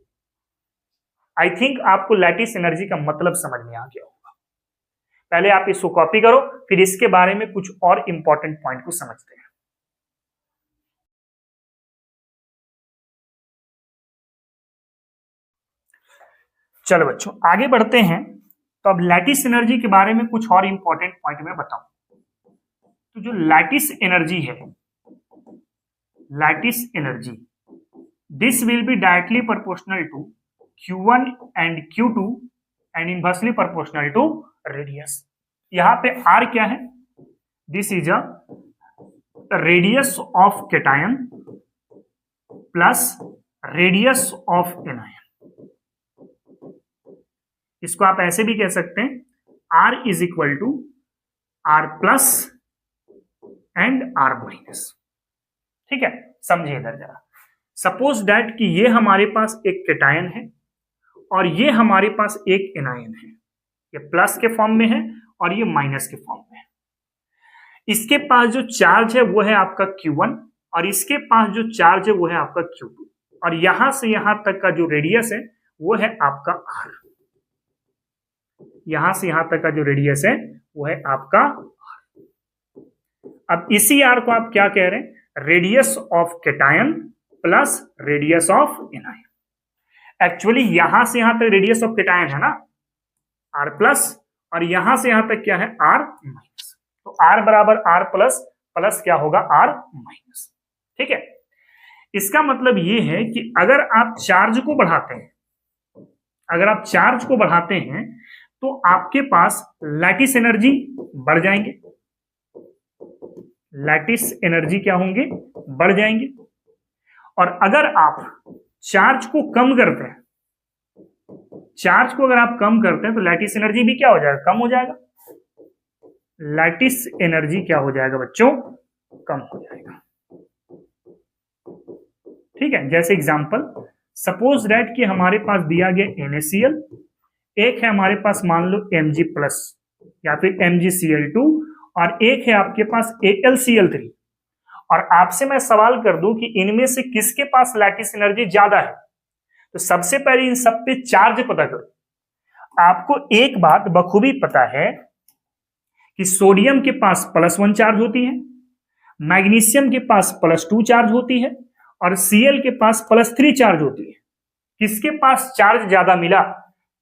आई थिंक आपको लैटिस एनर्जी का मतलब समझ में आ गया होगा। पहले आप इसको कॉपी करो, फिर इसके बारे में कुछ और इंपॉर्टेंट पॉइंट को समझते हैं। चलो बच्चों आगे बढ़ते हैं। तो अब लैटिस एनर्जी के बारे में कुछ और इंपॉर्टेंट पॉइंट मैं बताऊं। तो जो लैटिस एनर्जी है, lattice energy, this will be directly proportional to Q1 and Q2 and inversely proportional to radius. यहां पे R क्या है, this is a radius of cation plus radius of anion. इसको आप ऐसे भी कह सकते हैं R is equal to R plus and R minus. ठीक है, समझिए इधर जरा। सपोज दैट कि ये हमारे पास एक केटायन है और ये हमारे पास एक एनायन है, ये प्लस के फॉर्म में है और ये माइनस के फॉर्म में है। इसके पास जो चार्ज है वो है आपका Q1 और इसके पास जो चार्ज है वो है आपका Q2 और यहां से यहां तक का जो रेडियस है वो है आपका R। यहां से यहां तक का जो रेडियस है वो है आपका R। अब इसी R को आप क्या कह रहे हैं, radius of cation plus radius of anion. Actually यहां से यहां तक रेडियस ऑफ केटायन है ना R प्लस, और यहां से यहां तक क्या है R माइनस। तो R बराबर R प्लस, प्लस क्या होगा R माइनस। ठीक है, इसका मतलब ये है कि अगर आप चार्ज को बढ़ाते हैं, अगर आप चार्ज को बढ़ाते हैं तो आपके पास लैटिस एनर्जी बढ़ जाएंगे, लैटिस एनर्जी क्या होंगे, बढ़ जाएंगे। और अगर आप चार्ज को कम करते हैं, चार्ज को अगर आप कम करते हैं तो लैटिस एनर्जी भी क्या हो जाएगा, कम हो जाएगा। लैटिस एनर्जी क्या हो जाएगा बच्चों, कम हो जाएगा। ठीक है, जैसे एग्जांपल सपोज दैट कि हमारे पास दिया गया NaCl, एक है हमारे पास मान लो Mg+ या फिर MgCl2 और एक है आपके पास AlCl3, और आपसे मैं सवाल कर दूं कि इनमें से किसके पास लैटिस एनर्जी ज्यादा है, तो सबसे पहले इन सब पे चार्ज पता करो। आपको एक बात बखूबी पता है कि सोडियम के पास +1 चार्ज होती है, मैग्नीशियम के पास +2 चार्ज होती है और Cl के पास +3 चार्ज होती है। किसके पास चार्ज ज्यादा मिला,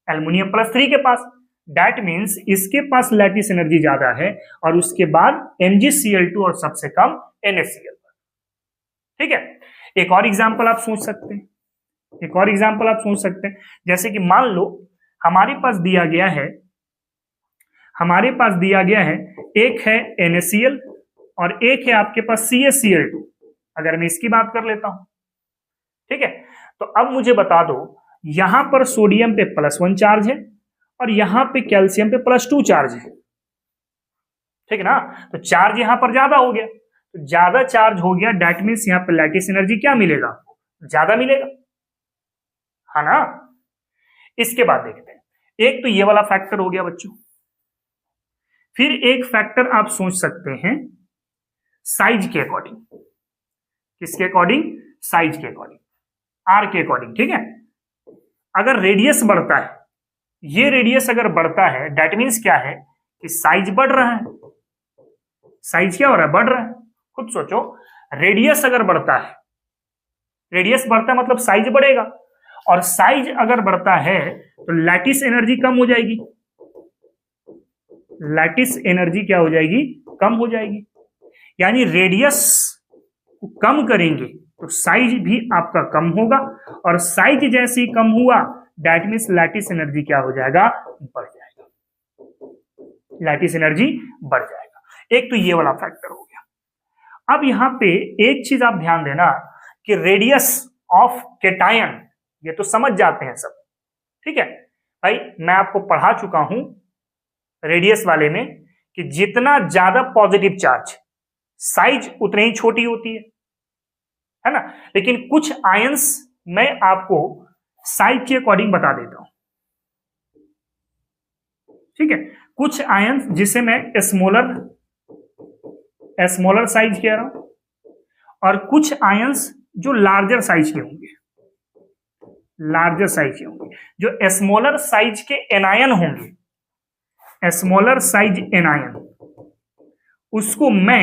एल्युमिनियम +3 के पास। दैट मीन्स इसके पास लैटिस एनर्जी ज्यादा है और उसके बाद MgCl2 और सबसे कम NaCl। ठीक है, एक और एग्जांपल आप सोच सकते हैं, एक और एग्जांपल आप सोच सकते हैं, जैसे कि मान लो हमारे पास दिया गया है, हमारे पास दिया गया है एक है NaCl और एक है आपके पास CaCl2। अगर मैं इसकी बात कर लेता हूं, ठीक है, तो अब मुझे बता दो यहां पर सोडियम पे +1 चार्ज है और यहां पे कैल्शियम पे +2 चार्ज है। ठीक है ना, तो चार्ज यहां पर ज्यादा हो गया, तो ज्यादा चार्ज हो गया, दैट मीन्स यहां पर लैटिस एनर्जी क्या मिलेगा, ज्यादा मिलेगा, है ना। इसके बाद देखते हैं, एक तो ये वाला फैक्टर हो गया बच्चों। फिर एक फैक्टर आप सोच सकते हैं साइज के अकॉर्डिंग। किसके अकॉर्डिंग, साइज के अकॉर्डिंग। आर के अकॉर्डिंग, ठीक है। अगर रेडियस बढ़ता है, ये रेडियस अगर बढ़ता है, दैट मीन्स क्या है कि साइज बढ़ रहा है। साइज क्या हो रहा है? बढ़ रहा है। खुद सोचो, रेडियस अगर बढ़ता है, रेडियस बढ़ता है मतलब साइज बढ़ेगा, और साइज अगर बढ़ता है तो लैटिस एनर्जी कम हो जाएगी। लैटिस एनर्जी क्या हो जाएगी? कम हो जाएगी। यानी रेडियस को कम करेंगे तो साइज भी आपका कम होगा, और साइज जैसे ही कम हुआ दैट मीन्स लैटिस एनर्जी क्या हो जाएगा? बढ़ जाएगा। लैटिस एनर्जी बढ़ जाएगा। एक तो ये वाला फैक्टर हो गया। अब यहां पे एक चीज आप ध्यान देना कि रेडियस ऑफ केटायन, ये तो समझ जाते हैं सब, ठीक है भाई। मैं आपको पढ़ा चुका हूं रेडियस वाले में कि जितना ज्यादा पॉजिटिव चार्ज, साइज उतनी ही छोटी होती है ना। लेकिन कुछ आयंस मैं आपको साइज के अकॉर्डिंग बता देता हूं, ठीक है। कुछ आयंस जिसे मैं स्मॉलर साइज कह रहा हूं, और कुछ आयंस जो लार्जर साइज के होंगे, लार्जर साइज के होंगे। जो स्मॉलर साइज के एनायन होंगे, स्मॉलर साइज एनायन, उसको मैं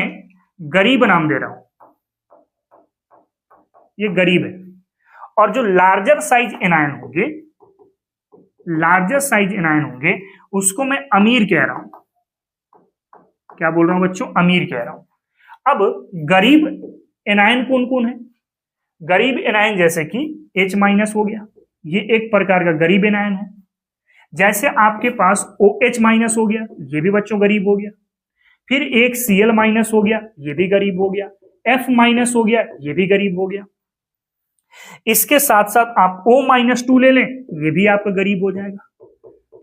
गरीब नाम दे रहा हूं, ये गरीब है। और जो लार्जर साइज एनायन होंगे, लार्जर साइज एनायन होंगे, उसको मैं अमीर कह रहा हूं। क्या बोल रहा हूं बच्चों? अमीर कह रहा हूं। अब गरीब एनायन कौन कौन है? गरीब एनायन जैसे कि H माइनस हो गया, ये एक प्रकार का गरीब एनायन है। जैसे आपके पास OH माइनस हो गया, ये भी बच्चों गरीब हो गया। फिर एक Cl माइनस हो गया, ये भी गरीब हो गया। F माइनस हो गया, ये भी गरीब हो गया। इसके साथ साथ आप O-2 ले लें, ये भी आपका गरीब हो जाएगा।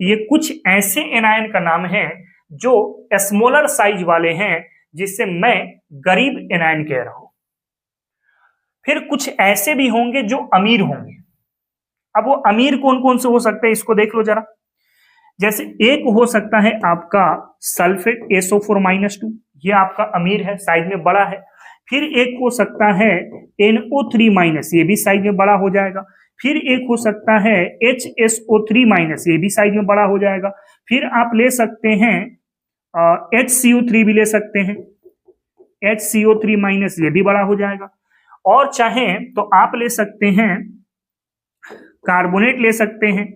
ये कुछ ऐसे एनायन का नाम है जो स्मॉलर साइज वाले हैं, जिससे मैं गरीब एनायन कह रहा हूं। फिर कुछ ऐसे भी होंगे जो अमीर होंगे। अब वो अमीर कौन कौन से हो सकते हैं, इसको देख लो जरा। जैसे एक हो सकता है आपका सल्फेट SO4-2, ये आपका अमीर है, साइज में बड़ा है। फिर एक हो सकता है NO3-, ये भी साइज में बड़ा हो जाएगा। फिर एक हो सकता है HSO3-, ये भी साइज में बड़ा हो जाएगा। फिर आप ले सकते हैं HCO3 भी ले सकते हैं, HCO3-, ये भी बड़ा हो जाएगा। और चाहें तो आप ले सकते हैं कार्बोनेट ले सकते हैं।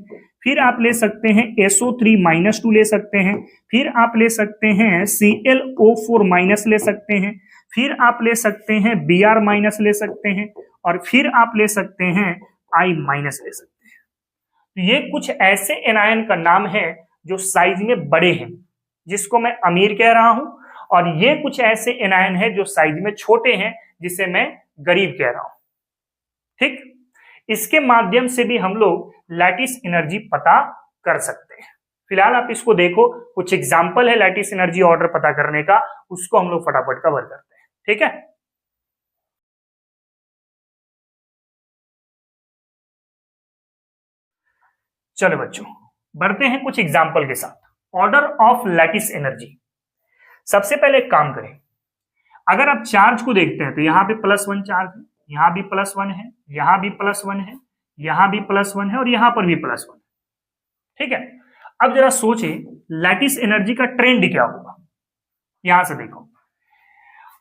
फिर आप ले सकते हैं SO3-2 ले सकते हैं। फिर आप ले सकते हैं ClO4- ले सकते हैं। फिर आप ले सकते हैं Br- ले सकते हैं। और फिर आप ले सकते हैं I- ले सकते हैं। तो ये कुछ ऐसे एनायन का नाम है जो साइज में बड़े हैं, जिसको मैं अमीर कह रहा हूं। और ये कुछ ऐसे एनायन है जो साइज में छोटे हैं, जिसे मैं गरीब कह रहा हूं, ठीक। इसके माध्यम से भी हम लोग लैटिस एनर्जी पता कर सकते हैं। फिलहाल आप इसको देखो, कुछ एग्जांपल है लैटिस एनर्जी ऑर्डर पता करने का, उसको हम लोग फटाफट कवर करते हैं, ठीक है। चलो बच्चों, बढ़ते हैं कुछ एग्जांपल के साथ। Order of lattice energy. सबसे पहले एक काम करें, अगर आप चार्ज को देखते हैं तो यहां पे +1 चार्ज है, यहां भी +1 है, यहां भी +1 है, यहां भी +1 है, और यहां पर भी +1, ठीक है। अब जरा सोचे लैटिस एनर्जी का ट्रेंड क्या होगा। यहां से देखो,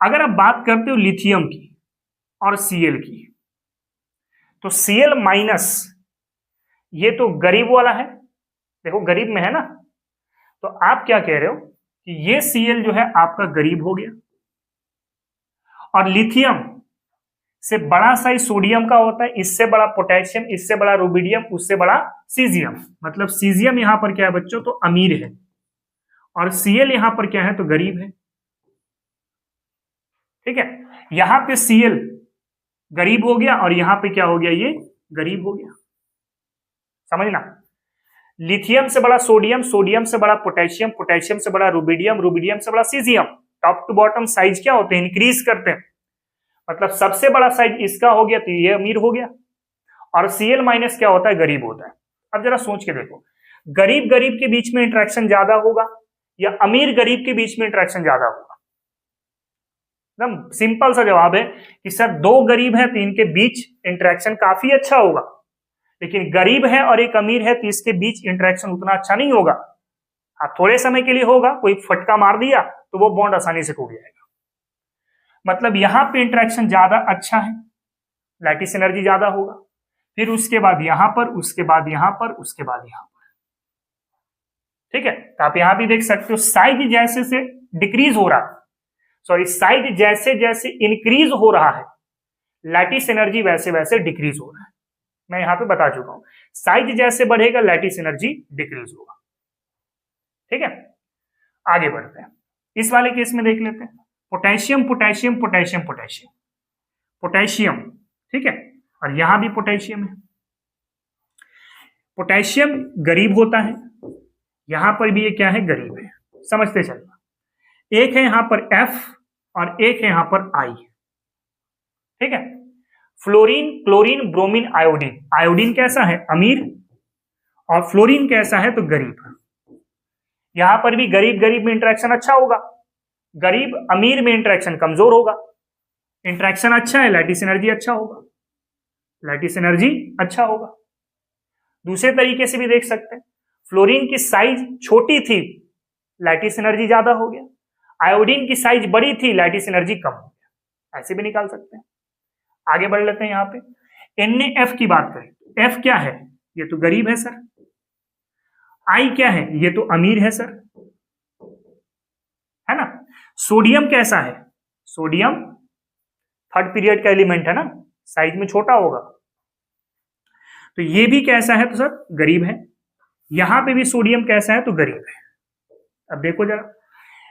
अगर आप बात करते हो लिथियम की और Cl की, तो Cl-, ये तो गरीब वाला है, देखो गरीब में है ना। तो आप क्या कह रहे हो कि ये Cl जो है आपका गरीब हो गया, और लिथियम से बड़ा साइज सोडियम का होता है, इससे बड़ा पोटेशियम, इससे बड़ा रुबिडियम, उससे बड़ा सीजियम। मतलब सीजियम यहां पर क्या है बच्चों, तो अमीर है, और Cl यहां पर क्या है, तो गरीब है, ठीक है। यहां पे Cl गरीब हो गया, और यहां पे क्या हो गया, ये गरीब हो गया। समझना, लिथियम से बड़ा सोडियम, सोडियम से बड़ा पोटेशियम, पोटेशियम से बड़ा रुबिडियम, रुबिडियम से बड़ा caesium. Top to bottom size क्या होते हैं, इंक्रीज करते हैं। मतलब सबसे बड़ा साइज इसका हो गया तो ये अमीर हो गया, और Cl- क्या होता है, गरीब होता है। अब जरा सोच के देखो, गरीब गरीब के बीच में इंटरेक्शन ज्यादा होगा या अमीर गरीब के बीच में इंटरेक्शन ज्यादा होगा? एकदम सिंपल सा जवाब है कि सर दो गरीब हैं तो इनके बीच इंटरेक्शन काफी अच्छा होगा, लेकिन गरीब है और एक अमीर है तो इसके बीच इंटरेक्शन उतना अच्छा नहीं होगा। हाँ, थोड़े समय के लिए होगा, कोई फटका मार दिया तो वो बॉन्ड आसानी से टूट जाएगा। मतलब यहां पे इंटरेक्शन ज्यादा अच्छा है, लैटिस एनर्जी ज्यादा होगा, फिर उसके बाद यहां पर, उसके बाद यहां पर, उसके बाद यहां पर। ठीक है, तो आप यहां भी देख सकते हो साइज जैसे से डिक्रीज हो रहा है, सॉरी साइज जैसे जैसे इंक्रीज हो रहा है, लैटिस एनर्जी वैसे वैसे डिक्रीज हो रहा है। मैं यहां पे बता चुका हूं, साइज जैसे बढ़ेगा लैटिस एनर्जी डिक्रीज होगा। ठीक है, आगे बढ़ते हैं, इस वाले केस में देख लेते हैं। Potassium potassium potassium potassium potassium, ठीक है, और यहां भी पोटेशियम है। पोटेशियम गरीब होता है, यहां पर भी ये क्या है, गरीब है, समझते चलना। एक है यहां पर F और एक है यहां पर I। ठीक है, fluorine chlorine bromine iodine, iodine कैसा है, अमीर, और फ्लोरीन कैसा है तो गरीब। यहां पर भी गरीब गरीब में इंटरेक्शन अच्छा होगा, गरीब अमीर में इंटरेक्शन कमजोर होगा। इंटरेक्शन अच्छा है, लैटिस एनर्जी अच्छा होगा, लैटिस एनर्जी अच्छा होगा। दूसरे तरीके से भी देख सकते हैं, फ्लोरीन की साइज छोटी थी, लैटिस एनर्जी ज्यादा हो गया, आयोडीन की साइज बड़ी थी, लैटिस एनर्जी कम हो गया। ऐसे भी निकाल सकते हैं। आगे बढ़ लेते हैं, यहां पे NaF की बात करें, F क्या है, ये तो गरीब है सर। I क्या है, ये तो अमीर है सर, है ना। सोडियम कैसा है, सोडियम थर्ड पीरियड का एलिमेंट है ना, साइज में छोटा होगा, तो ये भी कैसा है तो सर गरीब है। यहां पे भी सोडियम कैसा है तो गरीब है। अब देखो जरा,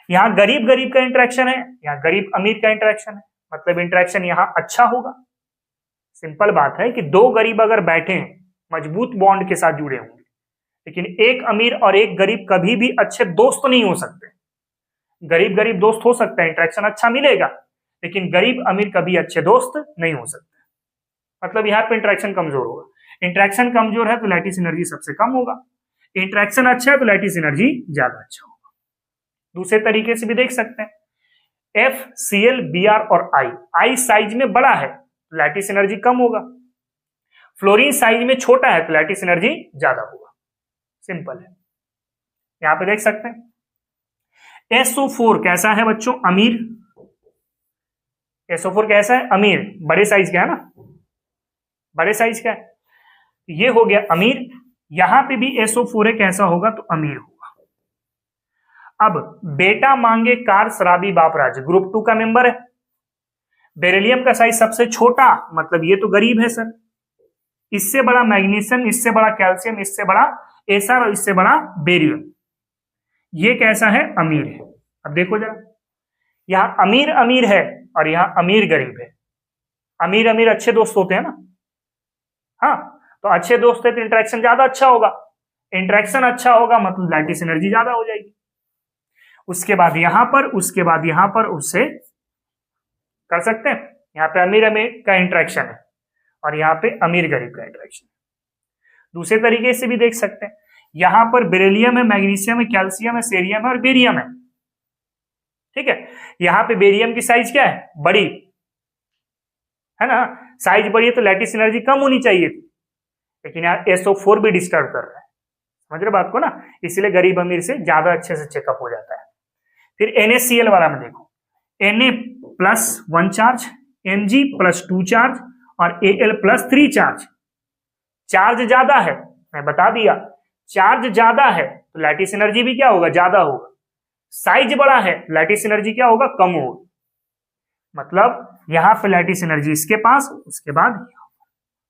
यहां गरीब गरीब का इंटरेक्शन है, यहां गरीब अमीर का इंटरेक्शन है, मतलब इंटरेक्शन यहां अच्छा होगा। सिंपल बात है कि दो गरीब अगर बैठे हैं, मजबूत बॉन्ड के साथ जुड़े होंगे, लेकिन एक अमीर और एक गरीब कभी भी अच्छे दोस्त नहीं हो सकते। गरीब गरीब दोस्त हो सकता है, इंटरेक्शन अच्छा मिलेगा, लेकिन गरीब अमीर कभी अच्छे दोस्त नहीं हो सकते। मतलब यहाँ पे इंटरेक्शन कमजोर होगा। इंटरेक्शन कमजोर है तो लैटिस एनर्जी सबसे कम होगा, इंटरेक्शन अच्छा है तो लैटिस एनर्जी ज्यादा अच्छा होगा। दूसरे तरीके से भी देख सकते हैं, FCl Br और I साइज में बड़ा है तो लैटिस एनर्जी कम होगा, फ्लोरीन साइज में छोटा है तो लैटिस एनर्जी ज्यादा होगा। सिंपल है, यहां पे देख सकते हैं। SO4 कैसा है बच्चों, अमीर। SO4 कैसा है, अमीर, बड़े साइज का है ना, बड़े साइज का है, ये हो गया अमीर। यहां पे भी SO4 है, कैसा होगा तो अमीर होगा। अब बेटा मांगे कार शराबी बाप राज, ग्रुप 2 का मेंबर है। बेरिलियम का साइज सबसे छोटा, मतलब ये तो गरीब है सर। इससे बड़ा मैग्नीशियम, इससे बड़ा कैल्शियम, इससे बड़ा एसआर और इससे बड़ा बेरियम, ये कैसा है, अमीर है। अब देखो जरा, यहां अमीर अमीर है और यहां अमीर गरीब है। अमीर अमीर अच्छे दोस्त होते हैं ना, हाँ, तो अच्छे दोस्त है तो इंटरेक्शन ज्यादा अच्छा होगा, इंटरेक्शन अच्छा होगा मतलब लैटिस एनर्जी ज्यादा हो जाएगी। उसके बाद यहां पर, उसके बाद यहां पर, उससे कर सकते हैं। यहां पे अमीर अमीर का इंटरेक्शन है और यहां पे अमीर गरीब का इंटरेक्शन। दूसरे तरीके से भी देख सकते हैं, यहां पर बेरिलियम है, मैग्नीशियम है, कैल्शियम है, सेरियम है और बेरियम है। ठीक है, यहां पे बेरियम की साइज क्या है, बड़ी है ना, साइज बड़ी है तो लैटिस एनर्जी कम होनी चाहिए थी, लेकिन यहाँ SO4 भी डिस्टर्ब कर रहा है, समझ रहे बात को ना, इसलिए गरीब अमीर से ज्यादा अच्छे से चेकअप हो जाता है। फिर NaCl वाला में देखो, Na+1 चार्ज, Mg+2 चार्ज और Al+3 चार्ज। चार्ज ज्यादा है, मैं बता दिया, चार्ज ज्यादा है तो लैटिस एनर्जी भी क्या होगा, ज्यादा होगा। साइज बड़ा है, लैटिस एनर्जी क्या होगा, कम होगा। मतलब यहां पे लैटिस एनर्जी इसके पास, उसके बाद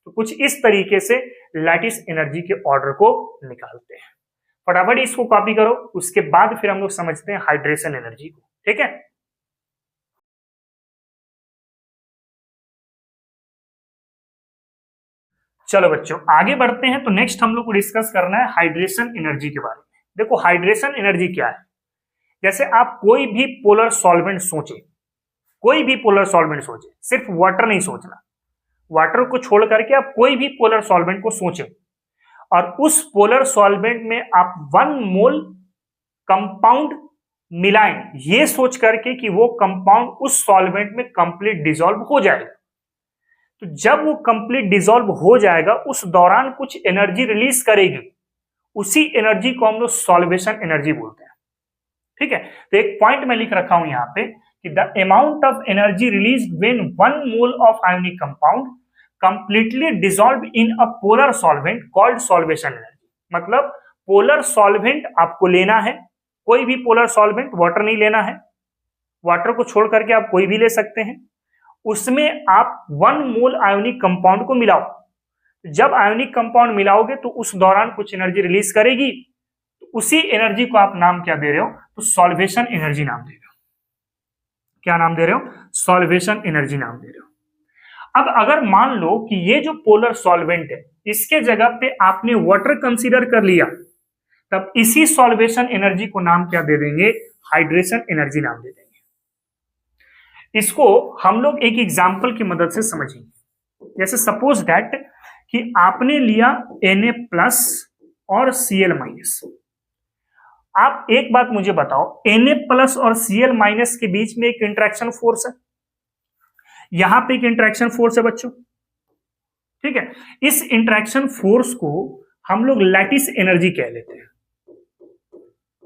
तो कुछ इस तरीके से लैटिस एनर्जी के ऑर्डर को निकालते हैं। फटाफट इसको कॉपी करो, उसके बाद फिर हम लोग समझते हैं हाइड्रेशन एनर्जी को। ठीक है, चलो बच्चों आगे बढ़ते हैं। तो नेक्स्ट हम लोग को डिस्कस करना है हाइड्रेशन एनर्जी के बारे में। देखो हाइड्रेशन एनर्जी क्या है, जैसे आप कोई भी पोलर सॉल्वेंट सोचे, कोई भी पोलर सॉल्वेंट सोचे, सिर्फ वाटर नहीं सोचना, वाटर को छोड़ करके आप कोई भी पोलर सॉल्वेंट को सोचें और उस पोलर सॉल्वेंट में आप 1 मोल कंपाउंड मिलाएं, ये सोच करके कि वो कंपाउंड उस सॉल्वेंट में कंप्लीट डिसॉल्व हो जाएगा। तो जब वो कंप्लीट डिसॉल्व हो जाएगा उस दौरान कुछ एनर्जी रिलीज करेगी, उसी एनर्जी को हम लोग सॉल्वेशन एनर्जी बोलते हैं। ठीक है, तो एक पॉइंट मैं लिख रखा हूं यहां पे कि the amount of energy release when 1 mole of ionic compound completely dissolve in a polar solvent called solvation energy. मतलब पोलर सॉल्वेंट आपको लेना है, कोई भी पोलर सॉल्वेंट, वाटर नहीं लेना है, वाटर को छोड़ करके आप कोई भी ले सकते हैं, उसमें आप 1 मोल आयोनिक कंपाउंड को मिलाओ। जब आयोनिक कंपाउंड मिलाओगे तो उस दौरान कुछ एनर्जी रिलीज करेगी, तो उसी एनर्जी को आप नाम क्या दे रहे हो, तो सॉल्वेशन एनर्जी नाम दे रहे हो। क्या नाम दे रहे हो, सॉल्वेशन एनर्जी नाम दे रहे हो। अब अगर मान लो कि ये जो पोलर सॉल्वेंट है इसके जगह पे आपने वाटर कंसीडर कर लिया, तब इसी सॉल्वेशन एनर्जी को नाम क्या दे देंगे, हाइड्रेशन एनर्जी नाम दे देंगे। इसको हम लोग एक एग्जांपल की मदद से समझेंगे। जैसे सपोज दैट कि आपने लिया Na+ और Cl-। आप एक बात मुझे बताओ, Na+ और Cl- के बीच में एक इंटरेक्शन फोर्स है, यहां पे एक इंटरेक्शन फोर्स है बच्चों। ठीक है, इस इंटरेक्शन फोर्स को हम लोग लैटिस एनर्जी कह लेते हैं।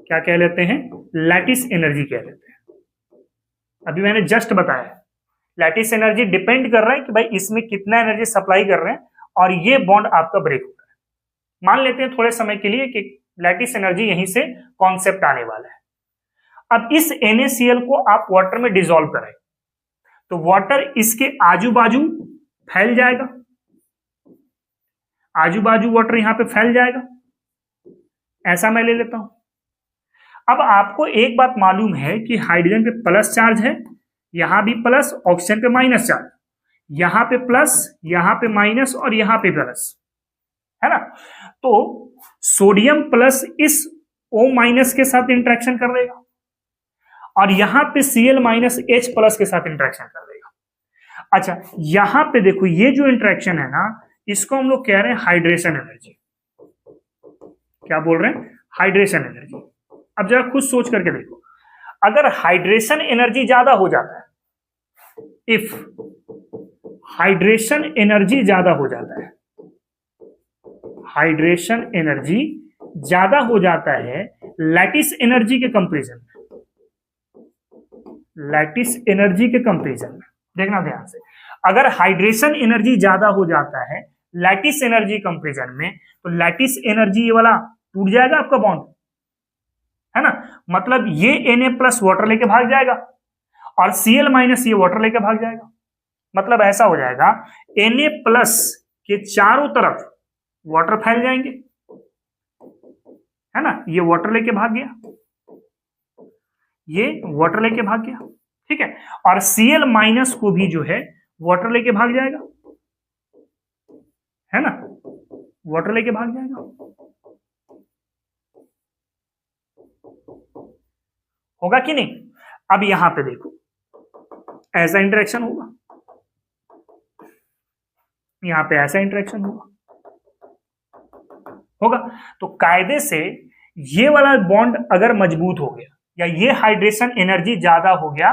क्या कह लेते हैं, लैटिस एनर्जी कह लेते हैं। अभी मैंने जस्ट बताया लैटिस एनर्जी डिपेंड कर रहा है कि भाई इसमें कितना एनर्जी सप्लाई कर रहे हैं और ये बॉन्ड आपका ब्रेक हो रहा है। मान लेते हैं थोड़े समय के लिए कि लैटिस एनर्जी यहीं से कॉन्सेप्ट आने वाला है। अब इस NaCl को आप वाटर में डिसॉल्व करें तो वाटर इसके आजू बाजू फैल जाएगा, आजू बाजू वाटर यहां पे फैल जाएगा, ऐसा मैं ले लेता हूं। अब आपको एक बात मालूम है कि हाइड्रोजन पे प्लस चार्ज है, यहां भी प्लस, ऑक्सीजन पे माइनस चार्ज, यहां पे प्लस, यहां पे माइनस और यहां पे प्लस, है ना। तो सोडियम प्लस इस O- के साथ इंटरेक्शन कर देगा और यहां पे Cl-H+ के साथ इंटरेक्शन कर देगा। अच्छा, यहां पे देखो ये जो इंटरेक्शन है ना, इसको हम लोग कह रहे हैं हाइड्रेशन एनर्जी। क्या बोल रहे हैं, हाइड्रेशन एनर्जी। अब जरा खुद सोच करके देखो, अगर हाइड्रेशन एनर्जी ज्यादा हो जाता है, इफ हाइड्रेशन एनर्जी ज्यादा हो जाता है, हाइड्रेशन एनर्जी ज्यादा हो जाता है लैटिस एनर्जी के कंपैरिजन में, लैटिस एनर्जी के कंपैरिजन में, देखना ध्यान से, अगर हाइड्रेशन एनर्जी ज्यादा हो जाता है लैटिस एनर्जी कंपैरिजन में, तो लैटिस एनर्जी ये वाला टूट जाएगा आपका बॉन्ड, है ना। मतलब ये Na+ वाटर लेके भाग जाएगा और Cl- ये वाटर लेके भाग जाएगा। मतलब ऐसा हो जाएगा Na+ के चारों तरफ वाटर फैल जाएंगे, है ना, ये वाटर लेके भाग गया, ये वाटर लेके भाग गया, ठीक है, और Cl- को भी जो है वाटर लेके भाग जाएगा, है ना, वाटर लेके भाग जाएगा। होगा कि नहीं। अब यहां पे देखो ऐसा इंटरेक्शन होगा, यहां पे ऐसा इंटरेक्शन होगा। तो कायदे से ये वाला बॉन्ड अगर मजबूत हो गया या ये हाइड्रेशन एनर्जी ज्यादा हो गया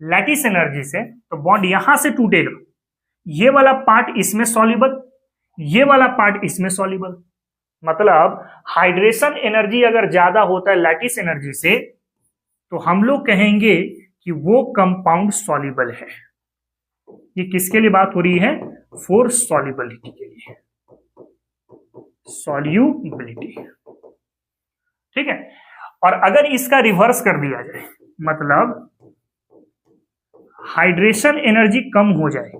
लैटिस एनर्जी से, तो बॉन्ड यहां से टूटेगा, ये वाला पार्ट इसमें सॉल्युबल, ये वाला पार्ट इसमें सॉल्युबल। मतलब हाइड्रेशन एनर्जी अगर ज्यादा होता है लैटिस एनर्जी से, तो हम लोग कहेंगे कि वो कंपाउंड सॉल्युबल है। ये किसके लिए बात हो रही है, फॉर सॉल्युबिलिटी के लिए, सॉल्युबिलिटी, ठीक है। और अगर इसका रिवर्स कर दिया जाए, मतलब हाइड्रेशन एनर्जी कम हो जाए,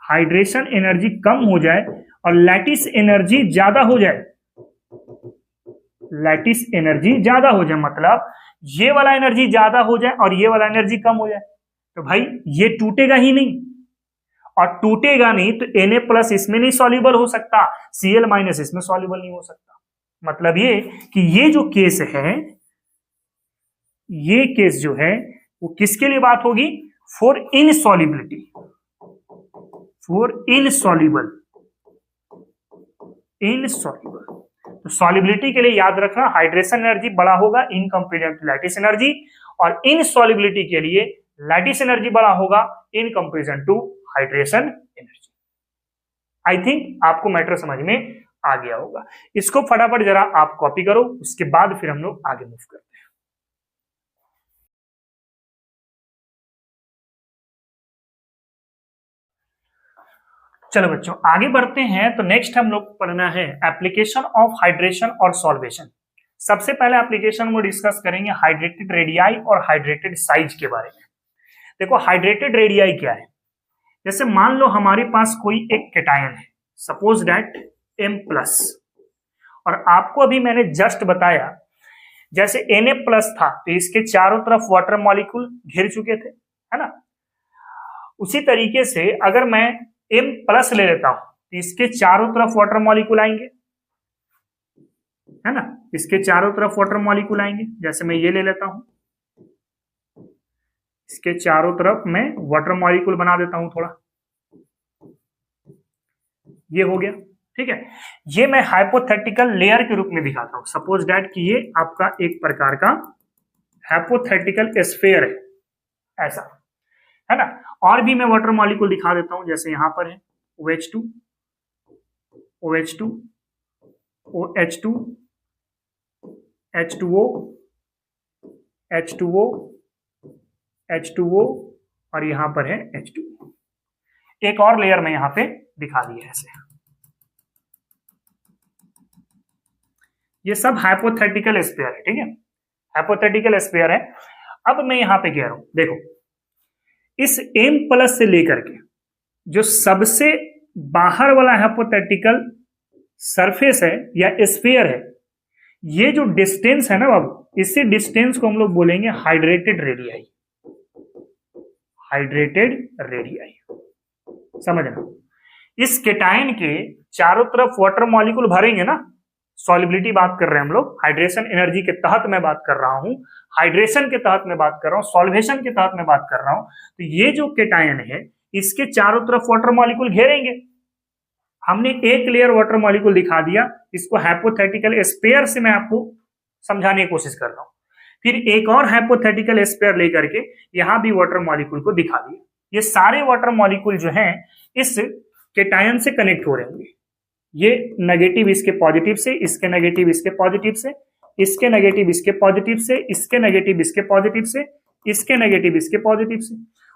हाइड्रेशन एनर्जी कम हो जाए और लैटिस एनर्जी ज्यादा हो जाए, लैटिस एनर्जी ज्यादा हो जाए, मतलब ये वाला एनर्जी ज्यादा हो जाए और ये वाला एनर्जी कम हो जाए, तो भाई ये टूटेगा ही नहीं, और टूटेगा नहीं तो Na+ इसमें नहीं सॉल्युबल हो सकता, Cl- इसमें सॉल्युबल नहीं हो सकता। मतलब ये कि ये जो केस है, ये केस जो है वो किसके लिए बात होगी, for insolubility, for insoluble, insoluble. तो सॉल्युबिलिटी के लिए याद रखना हाइड्रेशन एनर्जी बड़ा होगा in comparison to lattice energy, और इन सॉल्युबिलिटी के लिए लैटिस एनर्जी बड़ा होगा in comparison to hydration energy. I think आपको मैटर समझ में आ गया होगा। इसको फटाफट जरा आप कॉपी करो, उसके बाद फिर हम लोग आगे मूव करते हैं। चलो बच्चों आगे बढ़ते हैं। तो नेक्स्ट हम लोग पढ़ना है एप्लीकेशन ऑफ हाइड्रेशन और सॉल्वेशन। सबसे पहले एप्लीकेशन को डिस्कस करेंगे हाइड्रेटेड रेडियाई और हाइड्रेटेड साइज के बारे में। देखो हाइड्रेटेड रेडियाई क्या है, जैसे मान लो हमारे पास कोई एक केटायन है, सपोज दैट M+, और आपको अभी मैंने जस्ट बताया जैसे Na+ था तो इसके चारों तरफ वाटर मॉलिक्यूल घिर चुके थे, है ना। उसी तरीके से अगर मैं M+ ले लेता हूं तो इसके चारों तरफ वाटर मॉलिक्यूल आएंगे, है ना, इसके चारों तरफ वाटर मॉलिक्यूल आएंगे। जैसे मैं ये ले लेता हूं, इसके चारों तरफ मैं वाटर मॉलिक्यूल बना देता हूं थोड़ा, ये हो गया, ठीक है। ये मैं हाइपोथेटिकल लेयर के रूप में दिखाता हूं। सपोज दैट कि ये आपका एक प्रकार का हाइपोथेटिकल स्फीयर है, ऐसा, है ना। और भी मैं वाटर मॉलिक्यूल दिखा देता हूं, जैसे यहां पर है OH2, OH2, OH2, H2O, H2O, H2O, और यहां पर है H2O। एक और लेयर में यहां पे दिखा दिया ऐसे। ये सब हाइपोथेटिकल स्फीयर है, ठीक है, हाइपोथेटिकल स्फीयर है। अब मैं यहां पे कह रहा हूं, देखो इस M+ से लेकर के जो सबसे बाहर वाला हाइपोथेटिकल सरफेस है या स्फीयर है, ये जो डिस्टेंस है ना बाबू, इसी डिस्टेंस को हम लोग बोलेंगे हाइड्रेटेड रेडियाई। हाइड्रेटेड रेडियाई, समझना। इस केटायन के चारों तरफ वाटर मॉलिक्यूल भरेंगे ना, सॉल्युबिलिटी बात कर रहे हैं हम लोग, हाइड्रेशन एनर्जी के तहत मैं बात कर रहा हूं, हाइड्रेशन के तहत मैं बात कर रहा हूं, सॉल्वेशन के तहत मैं बात कर रहा हूं। तो ये जो केटायन है इसके चारों तरफ वाटर मॉलिक्यूल घेरेंगे। हमने एक लेयर वाटर मॉलिक्यूल दिखा दिया, इसको हाइपोथेटिकल स्फीयर से मैं आपको समझाने की कोशिश कर रहा हूं। फिर एक और हाइपोथेटिकल स्फीयर लेकर के यहां भी वाटर मॉलिक्यूल को दिखा दिया। ये सारे वाटर मॉलिक्यूल जो हैं इस केटायन से कनेक्ट हो रहे होंगे। ये नेगेटिव इसके पॉजिटिव से, इसके नेगेटिव इसके पॉजिटिव से, इसके नेगेटिव इसके पॉजिटिव से, इसके नेगेटिव इसके पॉजिटिव से, इसके नेगेटिव इसके पॉजिटिव से।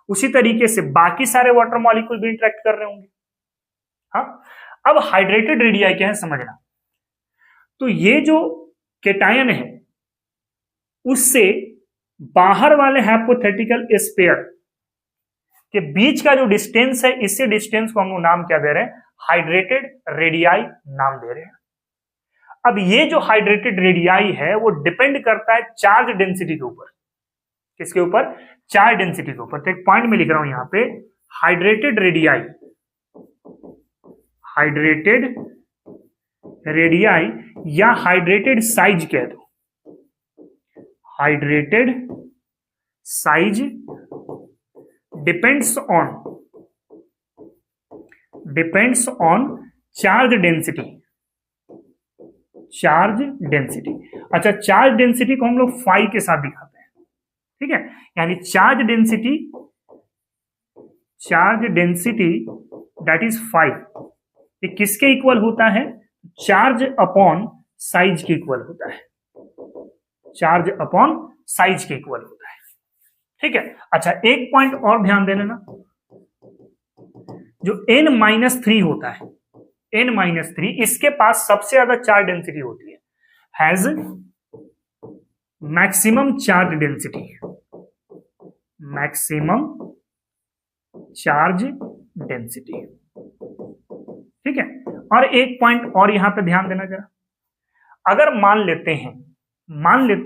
उसी तरीके से बाकी सारे वाटर मॉलिक्यूल भी इंटरेक्ट कर रहे होंगे। हाँ, अब हाइड्रेटेड रेडियाई क्या है समझना। तो ये जो केटायन है उससे बाहर वाले हाइपोथेटिकल स्फीयर के बीच का जो डिस्टेंस है, इसी डिस्टेंस को हम लोग नाम क्या दे रहे हैं, हाइड्रेटेड रेडियाई नाम दे रहे हैं। अब ये जो हाइड्रेटेड रेडियाई है वो डिपेंड करता है चार्ज डेंसिटी के ऊपर। किसके ऊपर? चार्ज डेंसिटी के ऊपर। तो एक पॉइंट में लिख रहा हूं यहां पे, हाइड्रेटेड रेडियाई, हाइड्रेटेड रेडियाई या हाइड्रेटेड साइज कह दो, hydrated size depends on charge density. Charge density, अच्छा चार्ज डेंसिटी को हम लोग फाई के साथ दिखाते हैं, ठीक है। यानी charge density that is phi, ये किसके इक्वल होता है? चार्ज अपॉन साइज के इक्वल होता है। चार्ज अपॉन साइज के इक्वल होता है, ठीक है। अच्छा एक पॉइंट और ध्यान दे लेना, जो N-3 होता है, N-3 इसके पास सबसे ज्यादा चार्ज डेंसिटी होती है, has maximum charge density, maximum charge density, ठीक है। और एक पॉइंट और यहां पे ध्यान देना जरा, अगर मान लेते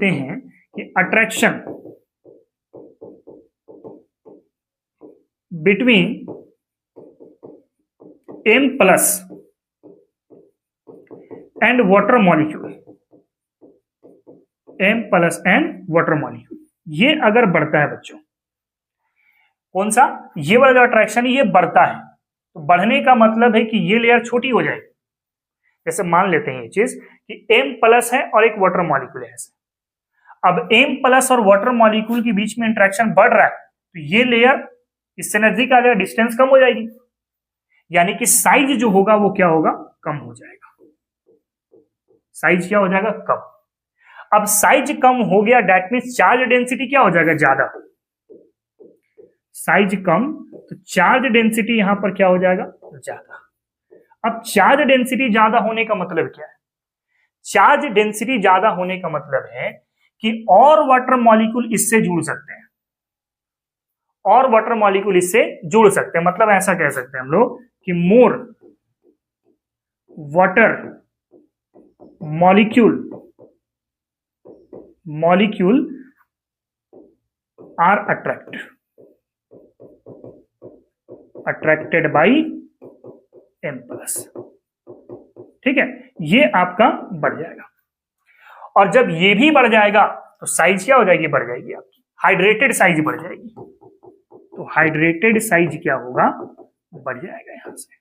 हैं कि attraction between M+ and water molecule, M+ and water molecule, ये अगर बढ़ता है बच्चों, कौन सा? ये वाला जो अट्रैक्शन है ये बढ़ता है, तो बढ़ने का मतलब है कि ये लेयर छोटी हो जाएगी। जैसे मान लेते हैं ये चीज कि M प्लस है और एक वाटर मॉलिक्यूल है ऐसे। अब M प्लस और वाटर मॉलिक्यूल के बीच में इंटरेक्शन बढ़ रहा है तो ये लेयर इससे नजदीक आ जाएगा, डिस्टेंस कम हो जाएगी, यानी कि साइज जो होगा वो क्या होगा, कम हो जाएगा। साइज क्या हो जाएगा, कम। अब साइज कम हो गया, दैट मींस चार्ज डेंसिटी क्या हो जाएगा, ज्यादा। साइज कम तो चार्ज डेंसिटी यहां पर क्या हो जाएगा, ज्यादा। अब चार्ज डेंसिटी ज्यादा होने का मतलब क्या है, चार्ज डेंसिटी ज्यादा होने का मतलब है कि और वाटर मॉलिक्यूल इससे जुड़ सकते हैं, और वाटर मॉलिक्यूल इससे जुड़ सकते हैं। मतलब ऐसा कह सकते हैं हम लोग कि more water molecule are attracted by M plus. ठीक है, ये आपका बढ़ जाएगा। और जब ये भी बढ़ जाएगा तो साइज क्या हो जाएगी, बढ़ जाएगी आपकी, हाइड्रेटेड साइज बढ़ जाएगी। तो हाइड्रेटेड साइज क्या होगा, बढ़ जाएगा यहां से।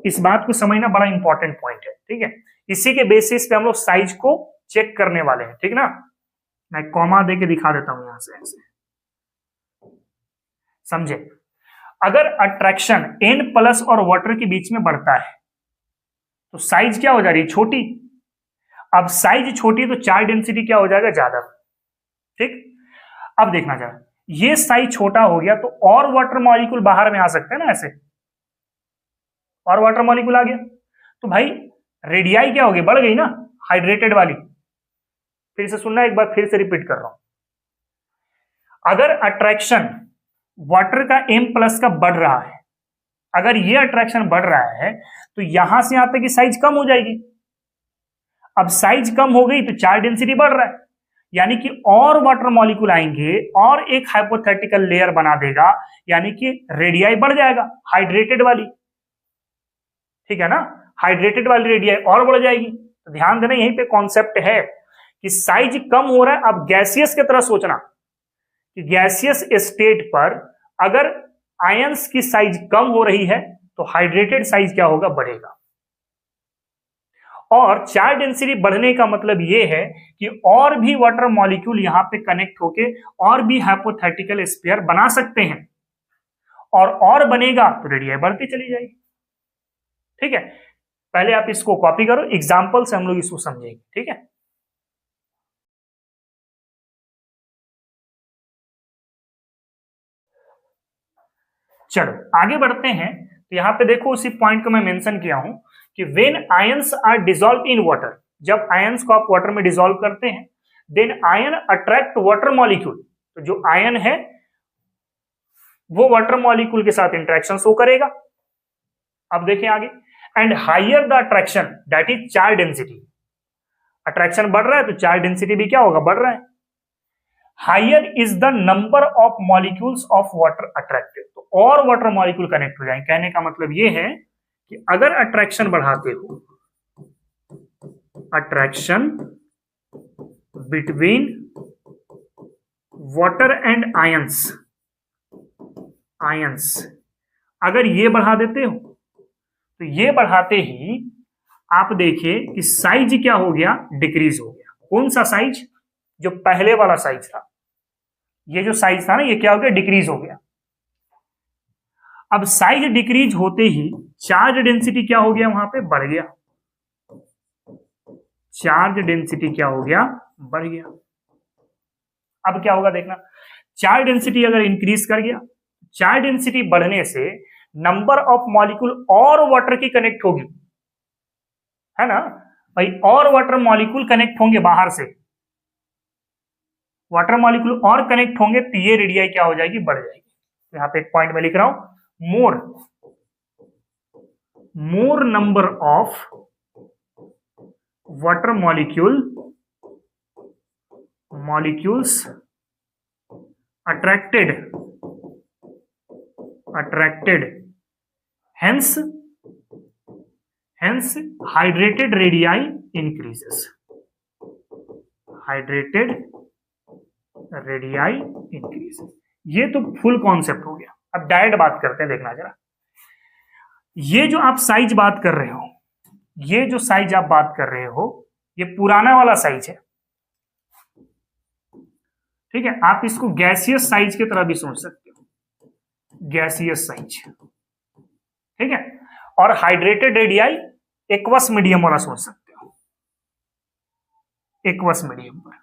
इस बात को समझना बड़ा इंपॉर्टेंट पॉइंट है। ठीक है, इसी के बेसिस पे हम लोग साइज को चेक करने वाले हैं। ठीक ना, मैं कॉमा दे के दिखा देता हूं यहां से ऐसे, समझे। अगर अट्रैक्शन N प्लस और वाटर के बीच में बढ़ता है तो साइज क्या हो जा रही है, छोटी। अब साइज छोटी तो चार्ज डेंसिटी क्या हो जाएगा, ज्यादा। ठीक, अब देखना चाहे ये साइज छोटा हो गया तो और वाटर मॉलिक्यूल बाहर में आ सकते हैं ना ऐसे, और वाटर मॉलिक्यूल आ गया तो भाई रेडियाई क्या हो गई, बढ़ गई ना, हाइड्रेटेड वाली। फिर से सुनना, एक बार फिर से रिपीट कर रहा हूं। अगर अट्रैक्शन वाटर का M प्लस का बढ़ रहा है, अगर ये अट्रैक्शन बढ़ रहा है तो यहां से यहां तक की साइज कम हो जाएगी। अब साइज कम हो गई तो चार्ज डेंसिटी बढ़ रहा है, यानी कि और वाटर मॉलिक्यूल आएंगे और एक हाइपोथेटिकल लेयर बना देगा, यानी कि रेडियाई बढ़ जाएगा, हाइड्रेटेड वाली। ठीक है ना, हाइड्रेटेड वाली रेडियाई और बढ़ जाएगी। तो ध्यान देना, यहीं पे कॉन्सेप्ट है कि साइज कम हो रहा है। अब गैसियस की तरह सोचना कि गैसियस स्टेट पर अगर आयंस की साइज कम हो रही है तो हाइड्रेटेड साइज क्या होगा, बढ़ेगा। और चार्ज डेंसिटी बढ़ने का मतलब यह है कि और भी वाटर मॉलिक्यूल यहां पे कनेक्ट होके और भी हाइपोथेटिकल स्फीयर बना सकते हैं, और बनेगा तो रेडियाई बढ़ती चली जाएगी। ठीक है, पहले आप इसको कॉपी करो, एग्जांपल से हम लोग इसको समझेंगे। ठीक है, चलो आगे बढ़ते हैं। तो यहां पे देखो, उसी पॉइंट को मैं मेंशन किया हूं कि when ions are dissolve in water, जब आयंस को आप वाटर में डिसॉल्व करते हैं, then ion attract water molecule. तो जो आयन है वो वाटर मॉलिक्यूल के साथ इंटरेक्शन शो करेगा। अब देखें आगे, and higher the attraction that is charge density. Attraction बढ़ रहा है तो चार्ज डेंसिटी भी क्या होगा, बढ़ रहा है। Higher is the number of molecules of water attracted, तो और वाटर मॉलिक्यूल कनेक्ट हो जाएंगे। कहने का मतलब यह है कि अगर अट्रैक्शन बढ़ाते हो, attraction between water and ions, अगर ये बढ़ा देते हो तो ये बढ़ाते ही आप देखिए कि साइज क्या हो गया, डिक्रीज हो गया। कौन सा साइज, जो पहले वाला साइज था, ये जो साइज था ना, ये क्या हो गया, डिक्रीज हो गया। अब साइज डिक्रीज होते ही चार्ज डेंसिटी क्या हो गया, वहां पे बढ़ गया। चार्ज डेंसिटी क्या हो गया, बढ़ गया। अब क्या होगा देखना, चार्ज डेंसिटी अगर इंक्रीज कर गया, चार्ज डेंसिटी बढ़ने से नंबर ऑफ मॉलिक्यूल और वाटर की कनेक्ट होगी, है ना भाई, और वाटर मॉलिक्यूल कनेक्ट होंगे बाहर से, वाटर मॉलिक्यूल और कनेक्ट होंगे तो ये रेडियाई क्या हो जाएगी, बढ़ जाएगी। तो यहां पे एक पॉइंट में लिख रहा हूं, मोर number of water molecules attracted hence hydrated radii increases, hydrated radii increases। ये तो फुल कॉन्सेप्ट हो गया। अब डायरेक्ट बात करते हैं, देखना जरा, ये जो आप साइज बात कर रहे हो, ये जो साइज आप बात कर रहे हो ये पुराना वाला साइज है, ठीक है। आप इसको गैसियस साइज की तरह भी सोच सकते हो, गैसियस साइज, ठीक है। और हाइड्रेटेड रेडियाई एक्वस मीडियम वाला सोच सकते हो, एक्वस मीडियम पर,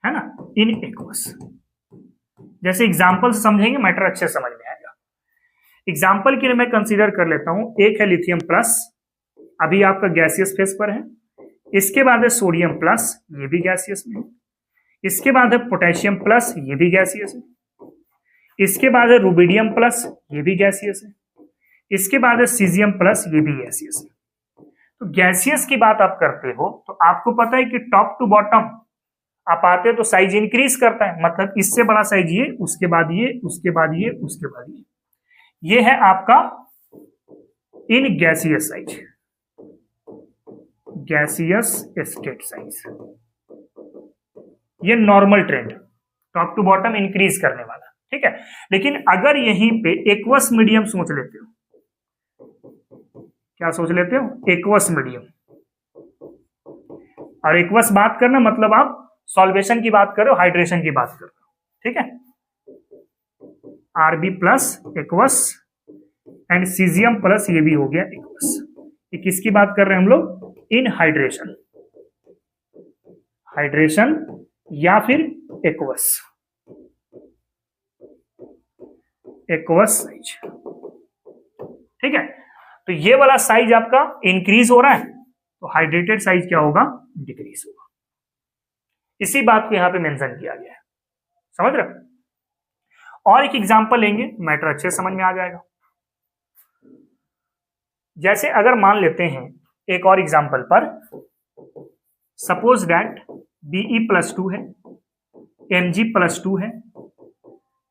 है ना, इन एक्वस। जैसे एग्जांपल से समझेंगे मैटर अच्छे समझ में आएगा। एग्जांपल के लिए मैं कंसीडर कर लेता हूं, एक है लिथियम प्लस, अभी आपका गैसियस फेस पर है। इसके बाद है सोडियम प्लस, ये भी गैसियस में है। इसके बाद है पोटेशियम प्लस, ये भी गैसियस है। इसके बाद है रुबिडियम प्लस, ये भी गैसियस है। इसके बाद है सीजियम प्लस, ये भी गैसियस है। तो गैसियस की बात आप करते हो तो आपको पता है कि टॉप टू बॉटम आप आते हैं तो साइज इंक्रीज करता है, मतलब इससे बड़ा साइज ये, उसके बाद ये, उसके बाद ये, उसके बाद ये है आपका in gaseous size, gaseous state size. ये normal trend, top to bottom increase करने वाला, ठीक है। लेकिन अगर यहीं पे एक्वस मीडियम सोच लेते हो, क्या सोच लेते हो, एक्वस मीडियम, और एक्वस बात करना मतलब आप सॉल्वेशन की बात कर रहे हो, हाइड्रेशन की बात कर रहे हो, ठीक है। Rb plus aqueous and caesium plus, ये भी हो गया एक्वस। ये किसकी बात कर रहे हैं हम लोग, इन हाइड्रेशन, हाइड्रेशन या फिर एक्वस, एक्वस साइज, ठीक है। तो ये वाला साइज आपका इंक्रीज हो रहा है तो हाइड्रेटेड साइज क्या होगा, डिक्रीज होगा। इसी बात को यहां पे मेंशन किया गया है, समझ रहे हो। और एक एग्जांपल लेंगे, मैटर अच्छे समझ में आ जाएगा। जैसे अगर मान लेते हैं एक और एग्जांपल पर, सपोज दैट Be +2 है, Mg +2 है,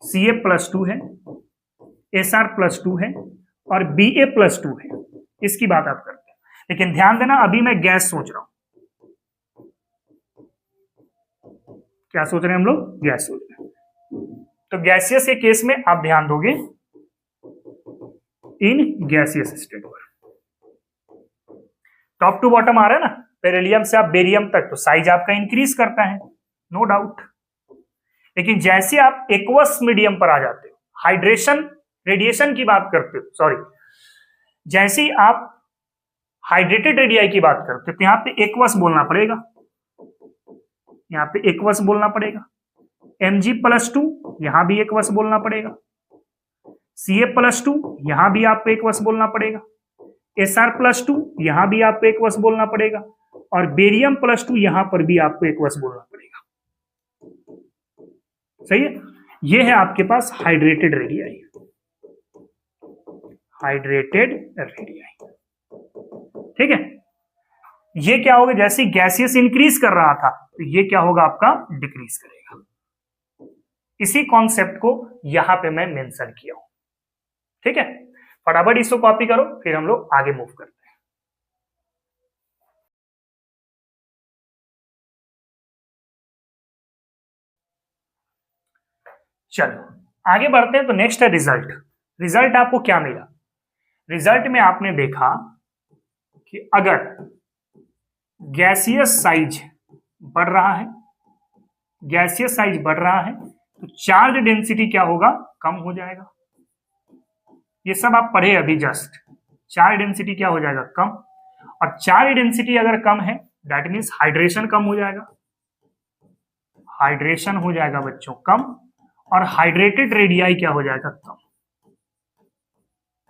Ca +2 है, Sr +2 है और Ba +2 है, इसकी बात आप करते हैं। लेकिन ध्यान देना अभी मैं गैस सोच रहा हूं, क्या सोच रहे हैं हम लोग, गैस सोच रहे हैं। तो गैसियस के केस में आप ध्यान दोगे इन गैसियस स्टेट पर, टॉप टू बॉटम आ रहा है ना, बेरिलियम से आप बेरियम तक, तो साइज आपका इंक्रीज करता है, नो डाउट। लेकिन जैसे आप एक्वस मीडियम पर आ जाते हो, हाइड्रेशन रेडिएशन की बात करते हो, सॉरी, जैसे ही आप हाइड्रेटेड रेडियाई की बात करते हो तो यहां पे एक्वस बोलना पड़ेगा, यहां पे एक्वस बोलना पड़ेगा। Mg+2, यहां भी एक्वस बोलना पड़ेगा। Ca+2, यहां भी आपको एक्वस बोलना पड़ेगा। Sr+2, यहां भी आपको एक्वस बोलना पड़ेगा। और बेरियम +2, यहां पर भी आपको एक्वस बोलना पड़ेगा, सही है। ये है आपके पास हाइड्रेटेड रेडियाई, हाइड्रेटेड रेडियाई, ठीक है। ये क्या होगा, जैसे गैसियस इंक्रीज कर रहा था तो ये क्या होगा आपका, डिक्रीज करेगा। इसी कॉन्सेप्ट को यहां पे मैं मेंशन किया हूं, ठीक है। फटाफट इसको कॉपी करो, फिर हम लोग आगे मूव करते हैं। चलो आगे बढ़ते हैं। तो नेक्स्ट है रिजल्ट। रिजल्ट आपको क्या मिला, रिजल्ट में आपने देखा कि अगर गैसियस साइज बढ़ रहा है, गैसियस साइज बढ़ रहा है तो चार्ज डेंसिटी क्या होगा, कम हो जाएगा। ये सब आप पढ़े अभी जस्ट, चार्ज डेंसिटी क्या हो जाएगा, कम। और चार्ज डेंसिटी अगर कम है दैट मीन्स हाइड्रेशन कम हो जाएगा, हाइड्रेशन हो जाएगा बच्चों कम, और हाइड्रेटेड रेडियाई क्या हो जाएगा, कम।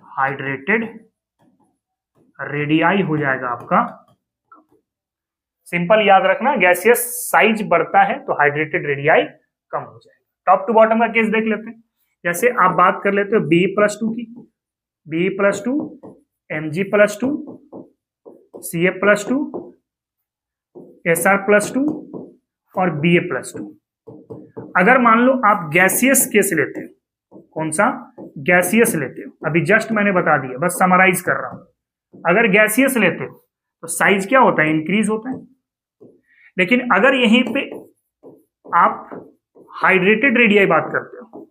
हाइड्रेटेड रेडियाई हो जाएगा आपका कम। सिंपल याद रखना, गैसियस साइज बढ़ता है तो हाइड्रेटेड रेडियाई कम हो जाएगा। टॉप टू बॉटम का केस देख लेते हैं। जैसे आप बात कर लेते हो Be+2 की, Be+2, Mg+2, Ca+2, Sr+2 और Ba+2। अगर मान लो आप गैसियस केस लेते हो, कौन सा, गैसियस लेते हो, अभी जस्ट मैंने बता दिया, बस समराइज कर रहा हूं। अगर गैसियस लेते हो तो साइज क्या होता है, इंक्रीज होता है। लेकिन अगर यहीं पे आप हाइड्रेटेड रेडियाई बात करते हो,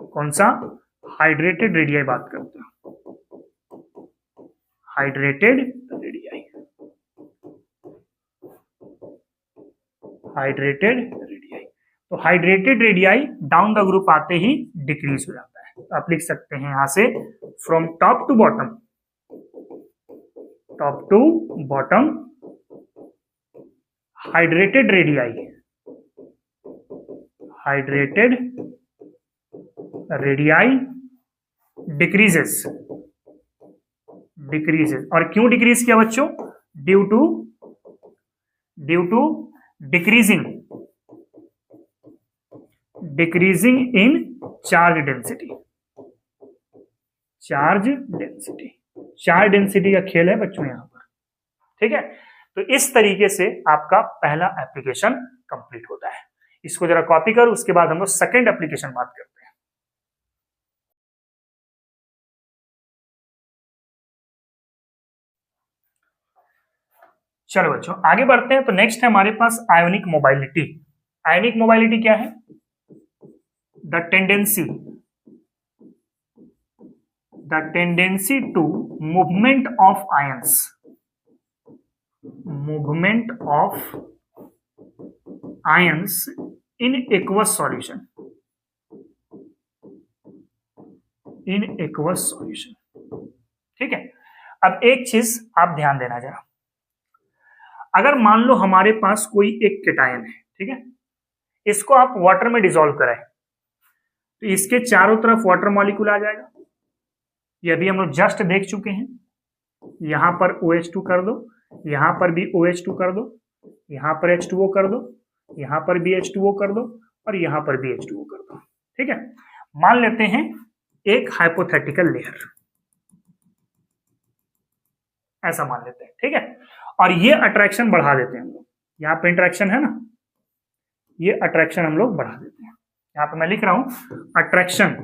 कौन सा, हाइड्रेटेड रेडियाई बात करते हो, हाइड्रेटेड रेडियाई, हाइड्रेटेड रेडियाई। तो hydrated radii down the group आते ही डिक्रीज हो जाता है। तो आप लिख सकते हैं यहां से from top to bottom, top to bottom hydrated radii, hydrated radii decreases, decreases. और क्यों डिक्रीज किया बच्चों? Due to decreasing, decreasing in charge density, charge density, charge density का खेल है बच्चों यहां पर। ठीक है, तो इस तरीके से आपका पहला एप्लीकेशन कंप्लीट होता है। इसको जरा कॉपी करो, उसके बाद हम लोग सेकेंड एप्लीकेशन बात करते हैं। चलो बच्चों आगे बढ़ते हैं। तो नेक्स्ट है हमारे पास आयोनिक मोबाइलिटी। आयोनिक मोबाइलिटी क्या है? The tendency to movement of ions, movement of ions in aqueous solution, in aqueous solution. ठीक है, अब एक चीज आप ध्यान देना जरा, अगर मान लो हमारे पास कोई एक केटायन है, ठीक है, इसको आप वाटर में डिसॉल्व कराएं तो इसके चारों तरफ वाटर मॉलिक्यूल आ जाएगा। ये अभी हम लोग जस्ट देख चुके हैं। यहां पर OH2 कर दो, यहां पर भी OH2 कर दो, यहां पर H2O कर दो, यहां पर भी H2O कर दो और यहां पर भी H2O कर दो। ठीक है, मान लेते हैं एक हाइपोथेटिकल लेयर, ऐसा मान लेते हैं। ठीक है, और ये अट्रैक्शन बढ़ा देते हैं हम लोग। यहाँ पे इंटरेक्शन है ना, ये अट्रैक्शन हम लोग बढ़ा देते हैं। यहाँ पे मैं लिख रहा हूं attraction,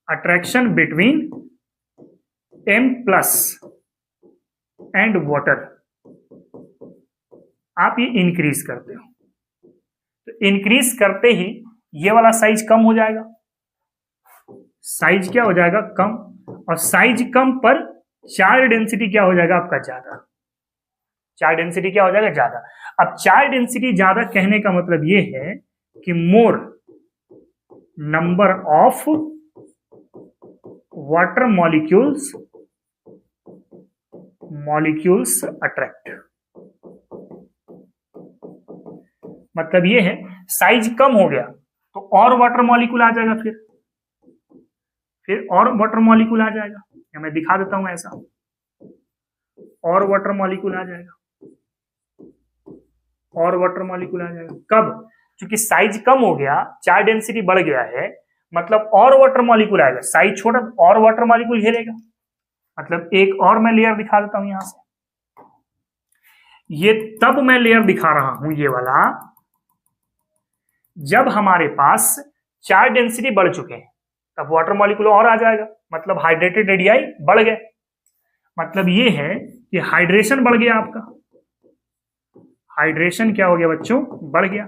attraction between M plus and water, आप ये इंक्रीज करते हो। तो इंक्रीज करते ही ये वाला साइज कम हो जाएगा, साइज क्या हो जाएगा? कम। और साइज कम पर चार्ज डेंसिटी क्या हो जाएगा आपका? ज्यादा। चार्ज डेंसिटी क्या हो जाएगा? ज्यादा। अब चार्ज डेंसिटी ज्यादा कहने का मतलब ये है कि मोर number of water molecules, molecules attract. मतलब ये है साइज कम हो गया तो और वाटर मॉलिक्यूल आ जाएगा, फिर और वाटर मॉलिक्यूल आ जाएगा। या मैं दिखा देता हूं ऐसा, और वाटर मॉलिक्यूल आ जाएगा, और वाटर मॉलिक्यूल आ जाएगा। कब? क्योंकि साइज कम हो गया, चार्ज डेंसिटी बढ़ गया है, मतलब और वाटर मॉलिक्यूल आएगा। साइज छोटा तो और वाटर मॉलिक्यूल घेरेगा। मतलब एक और मैं लेयर दिखा देता हूं यहां से, ये तब मैं लेयर दिखा रहा हूं ये वाला जब हमारे पास चार्ज डेंसिटी बढ़ चुके हैं, तब वाटर मॉलिक्यूल और आ जाएगा। मतलब हाइड्रेटेड रेडियाई बढ़ गए। मतलब ये है कि हाइड्रेशन बढ़ गया आपका। हाइड्रेशन क्या हो गया बच्चों? बढ़ गया।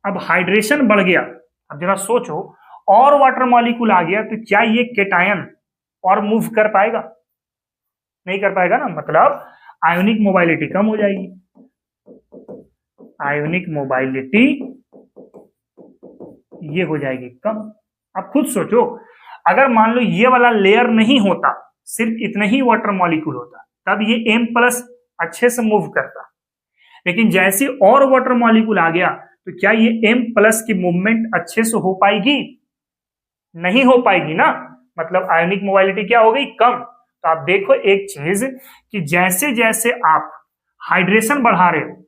अब हाइड्रेशन बढ़ गया, अब जरा सोचो, और वाटर मॉलिक्यूल आ गया तो क्या ये केटायन और मूव कर पाएगा? नहीं कर पाएगा ना। मतलब आयोनिक मोबाइलिटी कम हो जाएगी। आयोनिक मोबाइलिटी ये हो जाएगी कम। अब खुद सोचो, अगर मान लो ये वाला लेयर नहीं होता, सिर्फ इतना ही वाटर मॉलिक्यूल होता, तब ये M प्लस अच्छे से मूव करता। लेकिन जैसे और वाटर मॉलिक्यूल आ गया तो क्या ये M प्लस की मूवमेंट अच्छे से हो पाएगी? नहीं हो पाएगी ना। मतलब आयोनिक मोबाइलिटी क्या हो गई? कम। तो आप देखो एक चीज कि जैसे जैसे आप हाइड्रेशन बढ़ा रहे हो,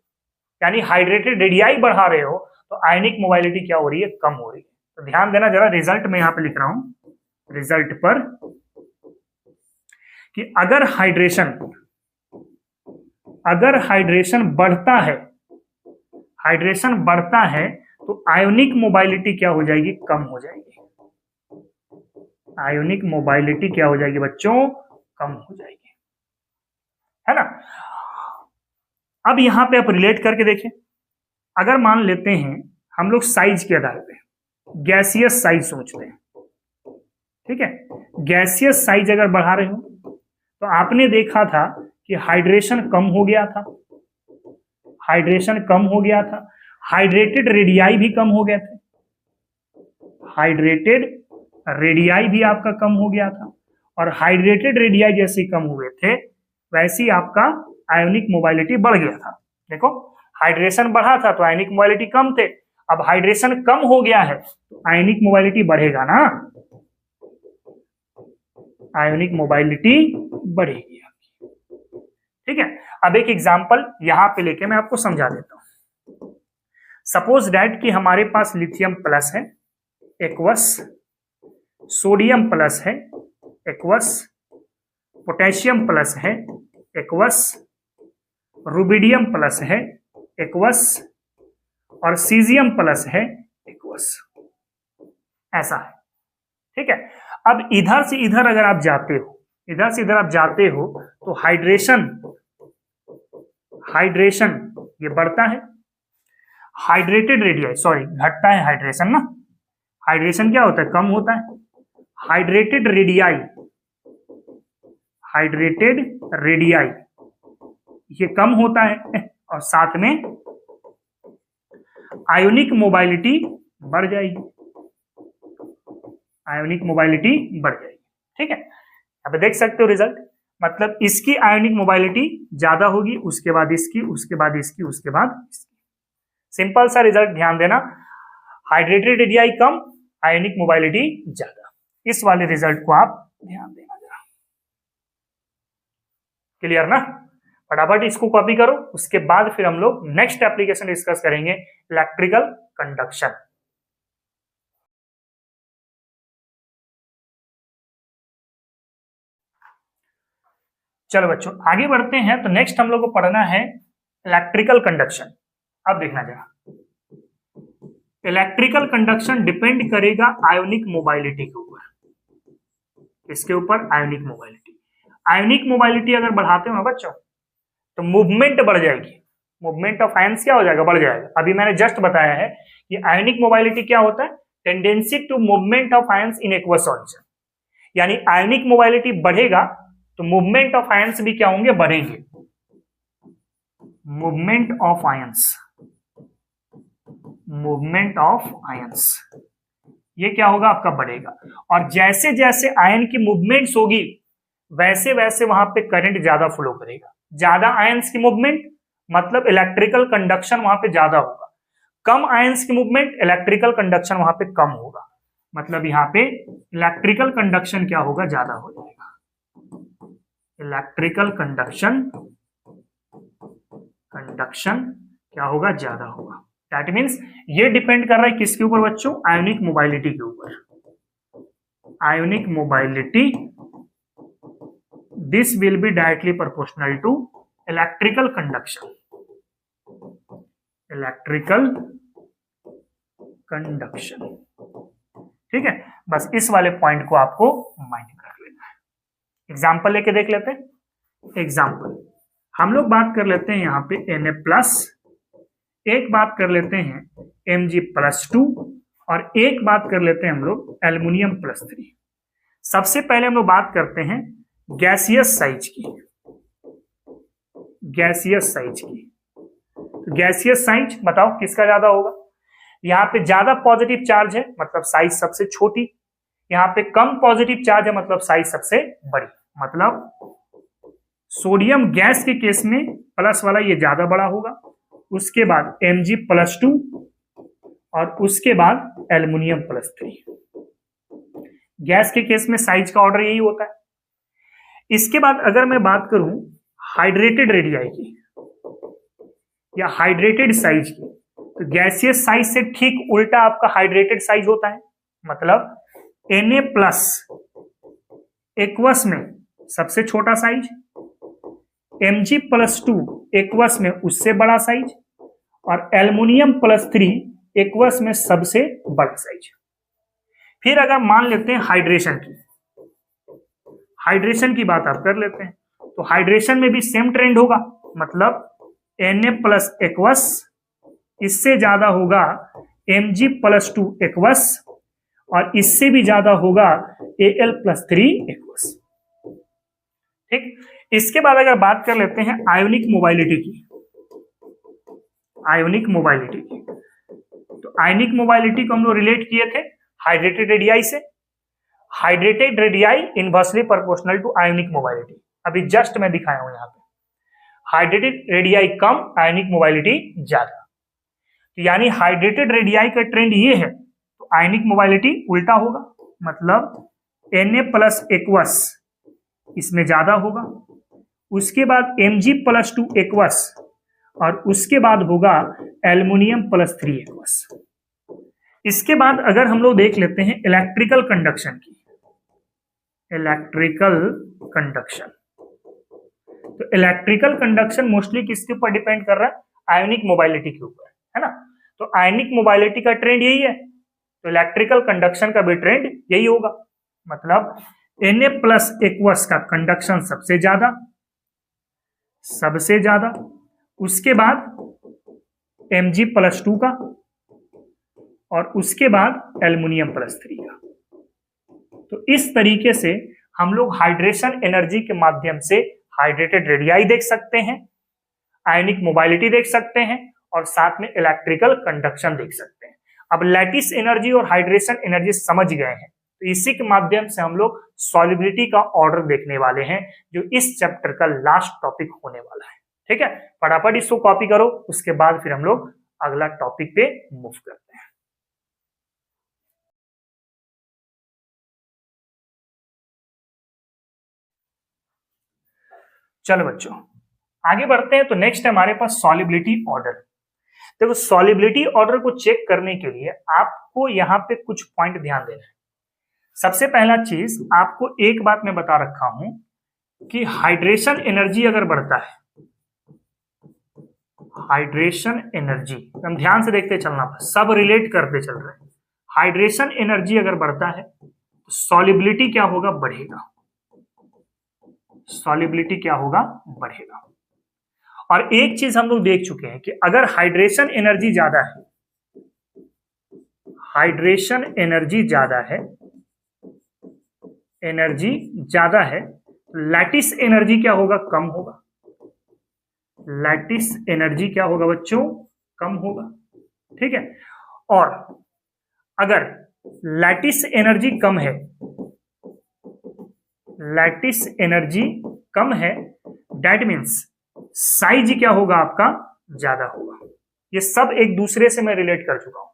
यानी हाइड्रेटेड रेडियाई बढ़ा रहे हो, तो आयोनिक मोबाइलिटी क्या हो रही है? कम हो रही है। तो ध्यान देना जरा, रिजल्ट में यहां पे लिख रहा हूं, रिजल्ट पर, कि अगर हाइड्रेशन बढ़ता है, हाइड्रेशन बढ़ता है तो आयोनिक मोबाइलिटी क्या हो जाएगी? कम हो जाएगी। आयोनिक मोबाइलिटी क्या हो जाएगी बच्चों? कम हो जाएगी, है ना। अब यहां पे आप रिलेट करके देखें, अगर मान लेते हैं हम लोग साइज के आधार पे गैसियस साइज सोचते हैं, ठीक है, गैसियस साइज अगर बढ़ा रहे हो तो आपने देखा था कि हाइड्रेशन कम हो गया था, हाइड्रेशन कम हो गया था, हाइड्रेटेड रेडियाई भी कम हो गए थे, हाइड्रेटेड रेडियाई भी आपका कम हो गया था, और हाइड्रेटेड रेडियाई जैसे कम हुए थे वैसे ही आपका आयोनिक मोबाइलिटी बढ़ गया था। देखो हाइड्रेशन बढ़ा था तो आयोनिक मोबाइलिटी कम थे, अब हाइड्रेशन कम हो गया है तो आयोनिक मोबाइलिटी बढ़ेगा ना, आयोनिक मोबाइलिटी बढ़ेगी आपकी। ठीक है, अब एक एग्जांपल यहां पे लेके मैं आपको समझा देता हूं। सपोज दैट कि हमारे पास लिथियम प्लस है एक्वस, सोडियम प्लस है एक्वस, पोटेशियम प्लस है एक्वस, रुबिडियम प्लस है एक्वस और सीजियम प्लस है एक्वस, ऐसा है। ठीक है, अब इधर से इधर अगर आप जाते हो, इधर से इधर आप जाते हो तो हाइड्रेशन, हाइड्रेशन ये बढ़ता है, हाइड्रेटेड रेडियाई सॉरी घटता है हाइड्रेशन ना, हाइड्रेशन क्या होता है कम होता है, हाइड्रेटेड रेडियाई, हाइड्रेटेड रेडियाई ये कम होता है और साथ में आयोनिक मोबाइलिटी बढ़ जाएगी, आयोनिक मोबाइलिटी बढ़ जाएगी। ठीक है, अब देख सकते हो रिजल्ट, मतलब इसकी आयोनिक मोबाइलिटी ज्यादा होगी, उसके बाद इसकी, उसके बाद इसकी, उसके बाद इसकी। सिंपल सा रिजल्ट ध्यान देना, हाइड्रेटेड रेडियाई कम, आयोनिक मोबाइलिटी ज्यादा। इस वाले रिजल्ट को आप ध्यान देना जरा, क्लियर ना? फटाफट इसको कॉपी करो, उसके बाद फिर हम लोग नेक्स्ट एप्लीकेशन डिस्कस करेंगे, इलेक्ट्रिकल कंडक्शन। चलो बच्चों आगे बढ़ते हैं, तो नेक्स्ट हम लोग को पढ़ना है इलेक्ट्रिकल कंडक्शन। अब देखना जरा, इलेक्ट्रिकल कंडक्शन डिपेंड करेगा आयोनिक मोबाइलिटी के ऊपर, इसके ऊपर आयोनिक मोबाइलिटी। आयोनिक मोबाइलिटी अगर बढ़ाते हो ना बच्चों तो मूवमेंट बढ़ जाएगी, मूवमेंट ऑफ आयंस क्या हो जाएगा बढ़ जाएगा। अभी मैंने जस्ट बताया है कि आयोनिक मोबाइलिटी क्या होता है, tendency to movement of ions in aqueous solution, यानी आयोनिक मोबाइलिटी बढ़ेगा तो मूवमेंट ऑफ आयंस भी क्या होंगे बढ़ेंगे, movement of ions, movement of ions ये क्या होगा आपका बढ़ेगा, और जैसे जैसे आयन की मूवमेंट्स होगी वैसे वैसे वहां पे करंट ज्यादा फ्लो करेगा। ज्यादा आयंस की मूवमेंट मतलब इलेक्ट्रिकल कंडक्शन वहां पे ज्यादा होगा, कम आयंस की मूवमेंट इलेक्ट्रिकल कंडक्शन वहां पे कम होगा, मतलब यहाँ पे इलेक्ट्रिकल कंडक्शन क्या होगा ज्यादा हो जाएगा, इलेक्ट्रिकल कंडक्शन, कंडक्शन क्या होगा ज्यादा होगा। दैट मीन्स ये डिपेंड कर रहा है किसके ऊपर बच्चों, आयोनिक मोबाइलिटी के ऊपर, ionic mobility this will be directly proportional to electrical conduction, electrical conduction. ठीक है, बस इस वाले पॉइंट को आपको माइंड कर लेना है। एग्जांपल लेके देख लेते हैं। एग्जांपल हम लोग बात कर लेते हैं यहाँ पे Na+, एक बात कर लेते हैं Mg+2 और एक बात कर लेते हैं हम लोग एल्युमिनियम+3। सबसे पहले हम लोग बात करते हैं गैसियस साइज की, गैसियस साइज की। तो गैसियस साइज बताओ किसका ज्यादा होगा, यहाँ पे ज्यादा पॉजिटिव चार्ज है मतलब साइज सबसे छोटी, यहाँ पे कम पॉजिटिव चार्ज है मतलब साइज सबसे बड़ी, मतलब सोडियम गैस के केस में प्लस वाला ये ज्यादा बड़ा होगा, उसके बाद Mg+2 और उसके बाद एल्युमिनियम+3। गैस के केस में साइज का ऑर्डर यही होता है। इसके बाद अगर मैं बात करूं हाइड्रेटेड रेडियाई की या हाइड्रेटेड साइज की, तो गैसियस साइज से ठीक उल्टा आपका हाइड्रेटेड साइज होता है, मतलब Na+ एक्वस में सबसे छोटा साइज, Mg+2 एक्वस में उससे बड़ा साइज और एल्युमिनियम+3 एक्वस में सबसे बड़ा साइज। फिर अगर मान लेते हैं हाइड्रेशन की, हाइड्रेशन की बात आप कर लेते हैं, तो हाइड्रेशन में भी सेम ट्रेंड होगा, मतलब Na+ एक्वस इससे ज्यादा होगा Mg+2 एक्वस और इससे भी ज्यादा होगा Al+3 एक्वस। ठीक, इसके बाद अगर बात कर लेते हैं आयोनिक मोबाइलिटी की, आयोनिक मोबाइलिटी की, तो आयोनिक मोबाइलिटी को हम लोग रिलेट किए थे हाइड्रेटेड रेडियाई से। Hydrated radii inversely proportional to ionic mobility, अभी जस्ट मैं दिखाया हूं यहां पे। हाइड्रेटेड रेडियाई कम, आयोनिक मोबाइलिटी ज्यादा, तो यानी हाइड्रेटेड रेडियाई का ट्रेंड ये है, तो आयोनिक मोबाइलिटी उल्टा होगा, मतलब Na+ एक्वस इसमें ज्यादा होगा, उसके बाद Mg+2 एक्वस, और उसके बाद होगा एल्युमिनियम+3 एक्वस। इसके बाद अगर हम लोग देख लेते हैं इलेक्ट्रिकल कंडक्शन की, इलेक्ट्रिकल कंडक्शन, तो इलेक्ट्रिकल कंडक्शन मोस्टली किसके ऊपर डिपेंड कर रहा है? आयोनिक मोबाइलिटी के ऊपर, है ना। तो आयोनिक मोबाइलिटी का ट्रेंड यही है, तो इलेक्ट्रिकल कंडक्शन का भी ट्रेंड यही होगा, मतलब Na+ एक्वस का कंडक्शन सबसे ज्यादा, उसके बाद Mg+2 का, और उसके बाद एल्युमिनियम+3 का। तो इस तरीके से हम लोग हाइड्रेशन एनर्जी के माध्यम से हाइड्रेटेड रेडियाई देख सकते हैं, आयोनिक मोबाइलिटी देख सकते हैं, और साथ में इलेक्ट्रिकल कंडक्शन देख सकते हैं। अब लैटिस एनर्जी और हाइड्रेशन एनर्जी समझ गए हैं, तो इसी के माध्यम से हम लोग सॉल्युबिलिटी का ऑर्डर देखने वाले हैं, जो इस चैप्टर का लास्ट टॉपिक होने वाला है। ठीक है, फटाफट इसको कॉपी करो, उसके बाद फिर हम लोग अगला टॉपिक पे मूव करते हैं। चलो बच्चों आगे बढ़ते हैं। तो नेक्स्ट है हमारे पास सॉल्युबिलिटी ऑर्डर। देखो सॉल्युबिलिटी ऑर्डर को चेक करने के लिए आपको यहाँ पे कुछ पॉइंट ध्यान देना है। सबसे पहला चीज आपको एक बात मैं बता रखा हूं कि हाइड्रेशन एनर्जी अगर बढ़ता है, हाइड्रेशन एनर्जी हम ध्यान से देखते चलना, सब रिलेट करते चल रहे हैं। हाइड्रेशन एनर्जी अगर बढ़ता है तो सॉल्युबिलिटी क्या होगा? बढ़ेगा। सॉल्युबिलिटी क्या होगा? बढ़ेगा। और एक चीज हम लोग देख चुके हैं कि अगर हाइड्रेशन एनर्जी ज्यादा है, हाइड्रेशन एनर्जी ज्यादा है, एनर्जी ज्यादा है, लैटिस एनर्जी क्या होगा? कम होगा। लैटिस एनर्जी क्या होगा बच्चों? कम होगा। ठीक है, और अगर लैटिस एनर्जी कम है, लैटिस एनर्जी कम है, दैट मीन्स साइज क्या होगा? आपका ज्यादा होगा। ये सब एक दूसरे से मैं रिलेट कर चुका हूं।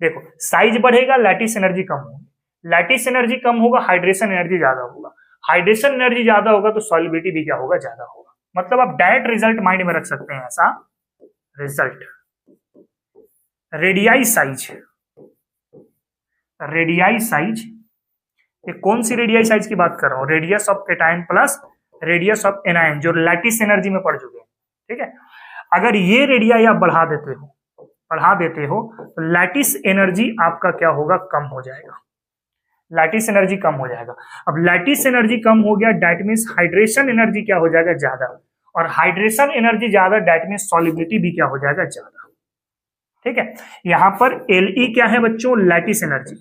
देखो साइज बढ़ेगा, लैटिस एनर्जी कम होगी, लैटिस एनर्जी कम होगा, हाइड्रेशन एनर्जी ज्यादा होगा, हाइड्रेशन एनर्जी ज्यादा होगा तो सॉल्युबिलिटी भी क्या होगा? ज्यादा होगा। मतलब आप डायरेक्ट रिजल्ट माइंड में रख सकते हैं ऐसा result. Radii size, radii size, ये कौन सी रेडियाई साइज की बात कर रहा हूं? Radius of cation plus radius of anion, जो लैटिस एनर्जी में पढ़ चुके हैं। ठीक है, अगर ये रेडियाई आप बढ़ा देते हो तो लैटिस एनर्जी आपका क्या होगा? कम हो जाएगा। लैटिस एनर्जी कम हो जाएगा। अब लैटिस एनर्जी कम हो गया, दैट मीन्स हाइड्रेशन एनर्जी क्या हो जाएगा? ज्यादा, और हाइड्रेशन एनर्जी ज्यादा, दैट मीन्स सॉल्युबिलिटी भी क्या हो जाएगा? ज्यादा। ठीक है, यहां पर Le क्या है बच्चों? Lattice energy,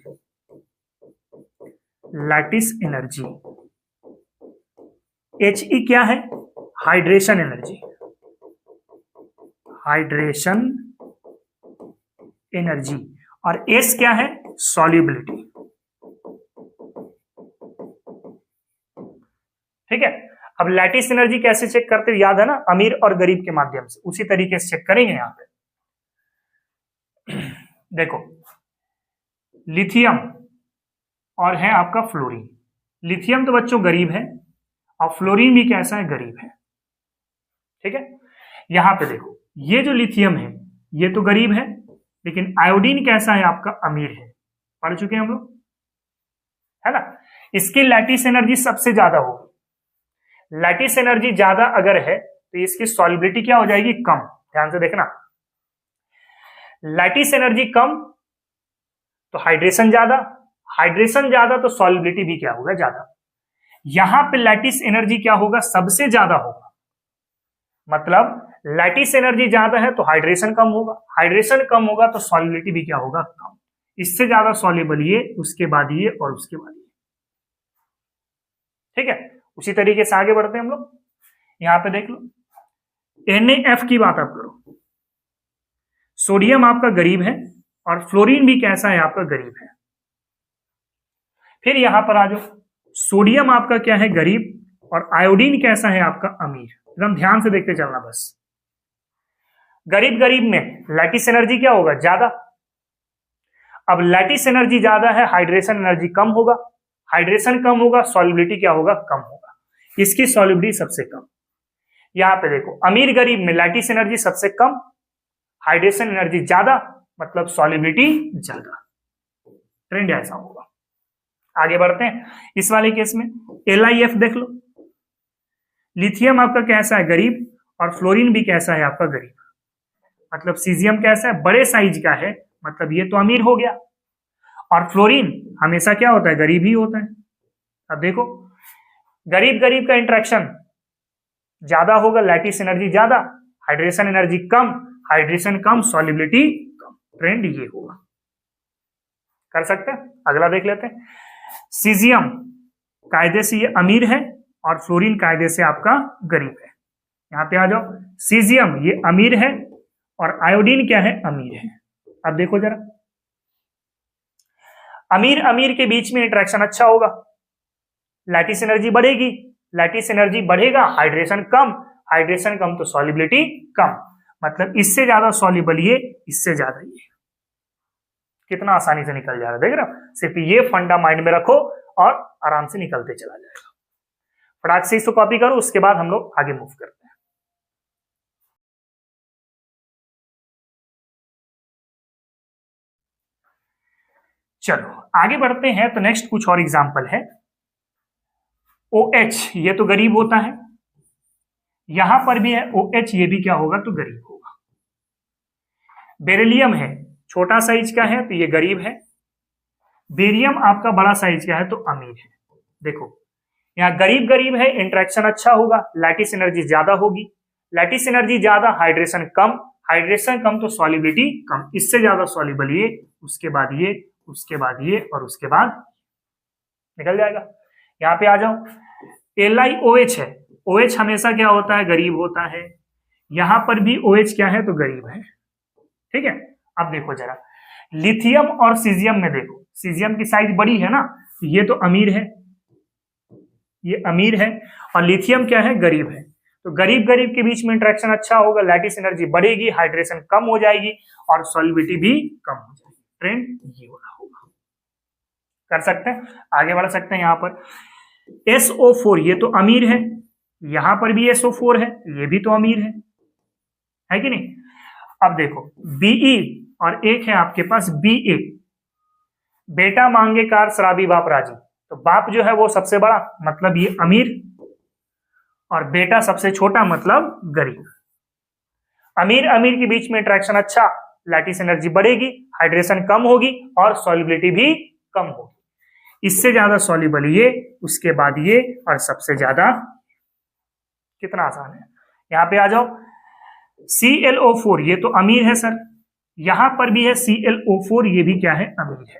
lattice energy. He क्या है? हाइड्रेशन एनर्जी, हाइड्रेशन एनर्जी, और S क्या है? सॉल्युबिलिटी। ठीक है, अब लैटिस एनर्जी कैसे चेक करते हैं? याद है ना, अमीर और गरीब के माध्यम से, उसी तरीके से चेक करेंगे यहां पे। देखो लिथियम और है आपका फ्लोरीन। लिथियम तो बच्चों गरीब है, और फ्लोरीन भी कैसा है? गरीब है। ठीक है, यहां पे देखो ये जो लिथियम है ये तो गरीब है, लेकिन आयोडीन कैसा है? आपका अमीर है। पढ़ चुके हैं हम लोग, है ना। इसकी लैटिस एनर्जी सबसे ज्यादा होगी। लैटिस एनर्जी ज्यादा अगर है तो इसकी सॉल्युबिलिटी क्या हो जाएगी? कम। ध्यान से देखना, लैटिस एनर्जी कम तो हाइड्रेशन ज्यादा, हाइड्रेशन ज्यादा तो सॉल्युबिलिटी भी क्या होगा? ज्यादा। यहां पे लैटिस एनर्जी क्या होगा? सबसे ज्यादा होगा। मतलब लैटिस एनर्जी ज्यादा है तो हाइड्रेशन कम होगा, हाइड्रेशन कम होगा तो सॉल्युबिलिटी भी क्या होगा? कम। इससे ज्यादा सॉल्युबल ये, उसके बाद ये, और उसके बाद ये। ठीक है, उसी तरीके से आगे बढ़ते हैं हम लोग। यहां पे देख लो, NaF की बात आप करो, सोडियम आपका गरीब है और फ्लोरीन भी कैसा है आपका गरीब है। फिर यहां पर आ जाओ, सोडियम आपका क्या है गरीब और आयोडीन कैसा है आपका अमीर। एकदम ध्यान से देखते चलना बस। गरीब गरीब में लैटिस एनर्जी क्या होगा ज्यादा। अब लैटिस एनर्जी ज्यादा है, हाइड्रेशन एनर्जी कम होगा, हाइड्रेशन कम होगा, सॉल्युबिलिटी क्या होगा कम होगा, इसकी सॉल्युबिलिटी सबसे कम। यहां पे देखो, अमीर गरीब में लैटिस एनर्जी सबसे कम, हाइड्रेशन एनर्जी ज्यादा, मतलब सॉल्युबिलिटी ज्यादा। ट्रेंड ऐसा होगा। आगे बढ़ते हैं इस वाले केस में, LiF देख लो, लिथियम आपका कैसा है गरीब और फ्लोरीन भी कैसा है आपका गरीब, मतलब सीजियम कैसा है बड़े साइज का है, मतलब ये तो अमीर हो गया, और फ्लोरीन हमेशा क्या होता है गरीब ही होता है। अब देखो, गरीब गरीब का इंटरेक्शन ज्यादा होगा, लैटिस एनर्जी ज्यादा, हाइड्रेशन एनर्जी कम, हाइड्रेशन कम, सॉल्युबिलिटी कम। ट्रेंड ये होगा। कर सकते हैं, अगला देख लेते हैं। सीजियम कायदे से ये अमीर है और फ्लोरीन कायदे से आपका गरीब है। यहां पे आ जाओ, सीजियम ये अमीर है और आयोडीन क्या है अमीर है। अब देखो जरा, अमीर अमीर के बीच में इंटरेक्शन अच्छा होगा, लैटिस एनर्जी बढ़ेगी, लैटिस एनर्जी बढ़ेगा, हाइड्रेशन कम, हाइड्रेशन कम तो सॉल्युबिलिटी कम, मतलब इससे ज्यादा सॉल्युबल ये, इससे ज्यादा ये। कितना आसानी से निकल जा रहा है, देख रहे हो। सिर्फ ये फंडा माइंड में रखो और आराम से निकलते चला जाएगा। फटाक से इसको कॉपी करो, उसके बाद हम लोग आगे मूव करते हैं। चलो आगे बढ़ते हैं। तो नेक्स्ट कुछ और एग्जांपल है। OH ये तो गरीब होता है, यहां पर भी है OH, ये भी क्या होगा तो गरीब होगा। बेरिलियम है, छोटा साइज का है तो ये गरीब है। बेरियम आपका बड़ा साइज का है तो अमीर है। देखो यहाँ गरीब गरीब है, इंटरेक्शन अच्छा होगा, लैटिस एनर्जी ज्यादा होगी, लैटिस एनर्जी ज्यादा, हाइड्रेशन कम, हाइड्रेशन कम तो सॉल्युबिलिटी कम, इससे ज्यादा सॉल्युबल ये, उसके बाद ये, उसके बाद ये और उसके बाद निकल जाएगा। यहाँ पे आ जाओ, LiOH है, OH हमेशा क्या होता है गरीब होता है, यहां पर भी OH क्या है तो गरीब है। ठीक है, अब देखो जरा, लिथियम और सीजियम में देखो, सीजियम की साइज बड़ी है ना, ये तो अमीर है, ये अमीर है, और लिथियम क्या है गरीब है। तो गरीब गरीब के बीच में इंटरेक्शन अच्छा होगा, लैटिस एनर्जी बढ़ेगी, हाइड्रेशन कम हो जाएगी और सॉल्युबिलिटी भी कम हो जाएगी। ट्रेंड ये वाला होगा। कर सकते हैं, आगे बढ़ सकते हैं। यहाँ पर SO4 ये तो अमीर है, यहां पर भी SO4 है, ये भी तो अमीर है कि नहीं। अब देखो Be और एक है आपके पास Ba, बेटा मांगे कार शराबी बाप राजी, तो बाप जो है वो सबसे बड़ा, मतलब ये अमीर, और बेटा सबसे छोटा मतलब गरीब। अमीर अमीर के बीच में इंटरेक्शन अच्छा, लैटिस एनर्जी बढ़ेगी, हाइड्रेशन कम होगी और सॉल्युबिलिटी भी कम होगी, इससे ज्यादा सॉल्युबल ये, उसके बाद ये और सबसे ज्यादा। कितना आसान है। यहां पे आ जाओ, ClO4 ये तो अमीर है सर, यहां पर भी है ClO4, ये भी क्या है अमीर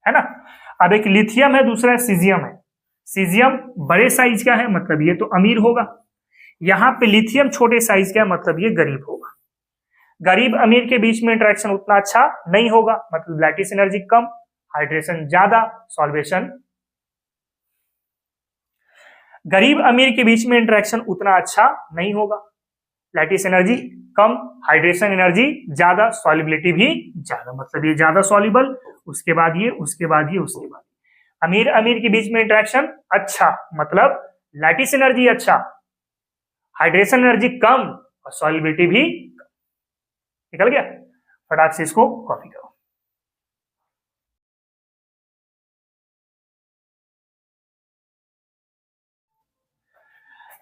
है ना। अब एक लिथियम है, दूसरा है सीजियम है, सीजियम बड़े साइज का है, मतलब ये तो अमीर होगा, यहां पे लिथियम छोटे साइज का है, मतलब ये गरीब होगा। गरीब अमीर के बीच में इंटरेक्शन उतना अच्छा नहीं होगा, मतलब लैटिस एनर्जी कम, हाइड्रेशन ज्यादा, सॉल्वेशन। गरीब अमीर के बीच में इंटरेक्शन उतना अच्छा नहीं होगा, लैटिस एनर्जी कम, हाइड्रेशन एनर्जी ज्यादा, सॉल्युबिलिटी भी ज्यादा, मतलब ये ज्यादा सॉल्युबल, उसके बाद ये, उसके बाद ये, उसके बाद। अमीर अमीर के बीच में इंटरेक्शन अच्छा, मतलब लैटिस एनर्जी अच्छा, हाइड्रेशन एनर्जी कम और सॉल्युबिलिटी भी कम। निकल गया, फटाक से इसको कॉपी करो।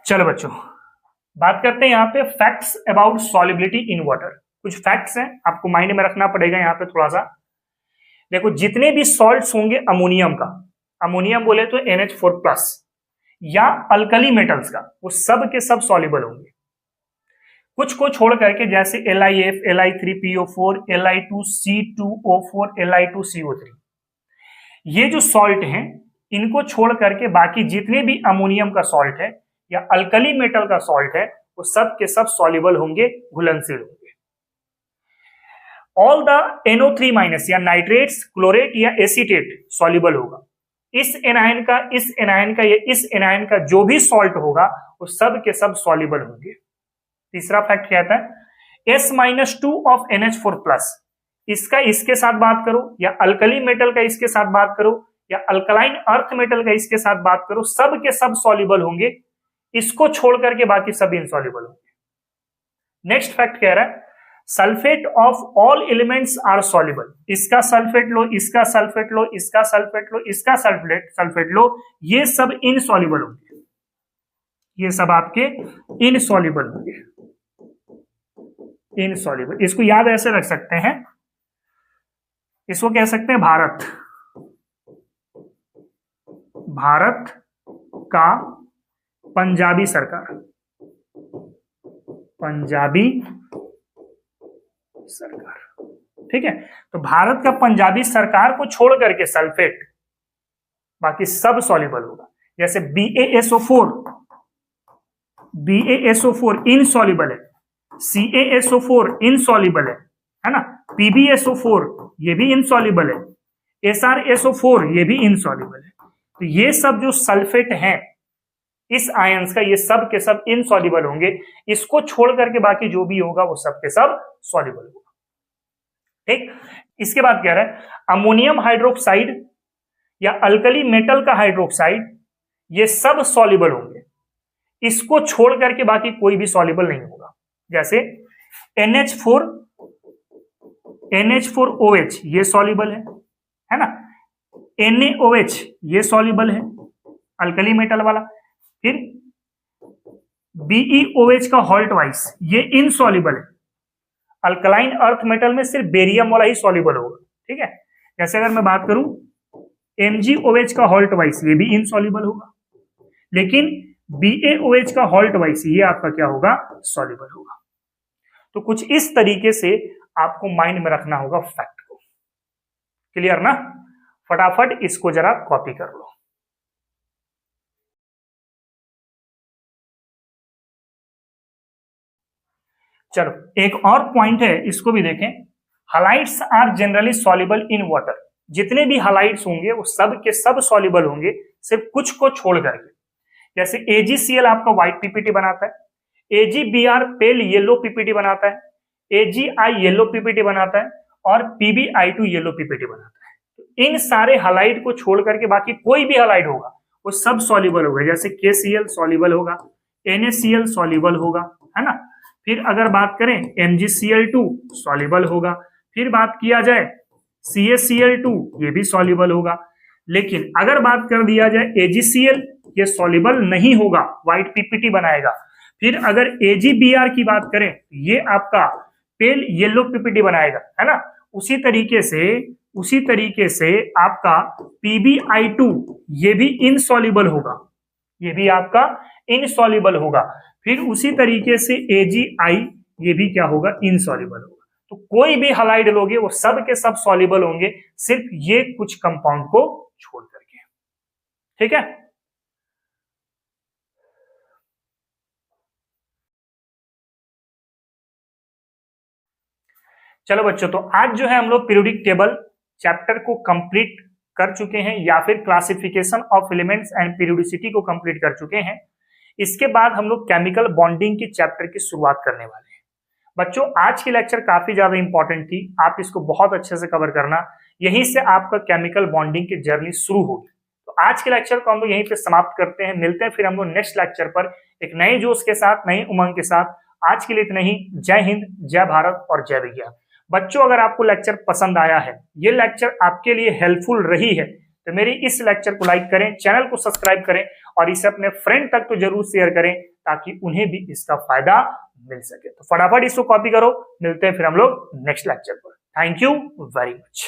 चलो बच्चों, बात करते हैं यहाँ पे facts about solubility in water. कुछ फैक्ट्स हैं, आपको माइंड में रखना पड़ेगा यहाँ पे थोड़ा सा। देखो, जितने भी सॉल्ट्स होंगे अमोनियम का, अमोनियम बोले तो NH4+ या अल्कली मेटल्स का, वो सब के सब सॉल्युबल होंगे, कुछ को छोड़ करके, जैसे LiF, Li3PO4, Li2C2O4, Li2CO3, ये जो सॉल्ट हैं इनको छोड़ करके बाकी जितने भी अमोनियम का सॉल्ट है या अल्कली मेटल का सॉल्ट है वो सब के सब सॉल्युबल होंगे, घुलनशील होंगे। ऑल द NO3 माइनस या नाइट्रेट्स, क्लोरेट या एसीटेट सॉल्युबल होगा। इस एनायन का, इस एनायन का या इस एनायन का जो भी सॉल्ट होगा वो सब के सब सॉल्युबल होंगे। तीसरा फैक्ट क्या आता है, S-2 ऑफ NH4 प्लस, इसका इसके साथ बात करो या अल्कली मेटल का इसके साथ बात करो या अल्कलाइन अर्थ मेटल का इसके साथ बात करो, सब के सब सॉल्युबल होंगे। इसको छोड़ करके बाकी सब इनसॉल्युबल होंगे। नेक्स्ट फैक्ट कह रहा है, sulphate of all elements are soluble. इसका सल्फेट लो, इसका सल्फेट लो, इसका सल्फेट लो, इसका सल्फेट लो, ये सब इनसॉल्युबल होंगे, ये सब आपके इनसॉल्युबल होंगे, इनसॉल्युबल। इसको याद ऐसे रख सकते हैं, इसको कह सकते हैं भारत, भारत का पंजाबी सरकार, पंजाबी सरकार, ठीक है। तो भारत का पंजाबी सरकार को छोड़ करके सल्फेट बाकी सब सॉल्युबल होगा। जैसे BaSO4, BaSO4 इनसॉल्युबल है, CaSO4 इनसॉल्युबल है ना, PbSO4 ये भी इनसॉल्युबल है, SrSO4 ये भी इनसॉल्युबल है। तो ये सब जो सल्फेट हैं इस आयंस का, ये सब के सब इनसॉल्युबल होंगे। इसको छोड़ करके बाकी जो भी होगा वो सब के सब सॉल्युबल होगा, ठीक। इसके बाद कह रहा है, अमोनियम हाइड्रोक्साइड या अल्कली मेटल का हाइड्रोक्साइड ये सब सॉल्युबल होंगे। इसको छोड़ करके बाकी कोई भी सॉल्युबल नहीं होगा। जैसे NH4OH ये सॉल्युबल है ना, NaOH ये सॉल्युबल है अल्कली मेटल वाला, फिर BeOH का हॉल्ट वाइस ये इनसॉल्युबल है। अल्कलाइन अर्थ मेटल में सिर्फ बेरियम वाला ही सॉल्युबल होगा, ठीक है। जैसे अगर मैं बात करूं MgOH का हॉल्ट वाइस ये भी इनसॉल्युबल होगा, लेकिन BaOH का हॉल्ट वाइस ये आपका क्या होगा, सॉल्युबल होगा। तो कुछ इस तरीके से आपको माइंड में रखना होगा फैक्ट को। क्लियर ना? फटाफट इसको जरा कॉपी कर लो। चलो एक और पॉइंट है, इसको भी देखें। Halides are generally soluble in water. जितने भी हलाइड्स होंगे वो सब के सब सॉल्युबल होंगे, सिर्फ कुछ को छोड़ करके। जैसे AgCl आपका व्हाइट पीपीटी बनाता है, AgBr पेल येलो पीपीटी बनाता है, AgI येलो पीपीटी बनाता है और PbI2 येलो पीपीटी बनाता है। तो इन सारे हलाइड को छोड़ करके बाकी कोई भी हलाइड होगा वो सब सॉल्युबल होगा। जैसे KCl सॉल्युबल होगा, NaCl सॉल्युबल होगा, है ना। फिर अगर बात करें MgCl2 सॉल्युबल होगा, फिर बात किया जाए CaCl2 ये भी सॉल्युबल होगा। लेकिन अगर बात कर दिया जाए AgCl ये सॉल्युबल नहीं होगा, व्हाइट पीपीटी बनाएगा। फिर अगर AgBr की बात करें ये आपका पेल येलो पीपीटी बनाएगा, है ना। उसी तरीके से आपका PbI2 ये भी इनसॉल्युबल होगा, ये भी आपका इनसॉल्युबल होगा। फिर उसी तरीके से AgI ये भी क्या होगा, इनसॉल्युबल होगा। तो कोई भी हलाइड लोगे वो सब के सब सॉल्युबल होंगे, सिर्फ ये कुछ कंपाउंड को छोड़ करके, ठीक है। चलो बच्चों, तो आज जो है हम लोग पीरियोडिक टेबल चैप्टर को कंप्लीट कर चुके हैं, या फिर classification of elements and periodicity को कंप्लीट कर चुके हैं। इसके बाद हम लोग केमिकल बॉन्डिंग की चैप्टर की शुरुआत करने वाले हैं। बच्चों आज की लेक्चर काफी ज्यादा इंपॉर्टेंट थी, आप इसको बहुत अच्छे से कवर करना, यहीं से आपका केमिकल बॉन्डिंग की जर्नी शुरू होगी। तो आज के लेक्चर को हम लोग यहीं पे समाप्त करते हैं, मिलते हैं फिर हम लोग नेक्स्ट लेक्चर पर एक नए जोश के साथ, नई उमंग के साथ। आज के लिए इतना ही। जय हिंद, जय भारत और जय विज्ञान। बच्चों अगर आपको लेक्चर पसंद आया है, ये लेक्चर आपके लिए हेल्पफुल रही है, तो मेरी इस लेक्चर को लाइक करें, चैनल को सब्सक्राइब करें और इसे अपने फ्रेंड तक तो जरूर शेयर करें ताकि उन्हें भी इसका फायदा मिल सके। तो फटाफट इसको कॉपी करो, मिलते हैं फिर हम लोग नेक्स्ट लेक्चर पर। Thank you very much.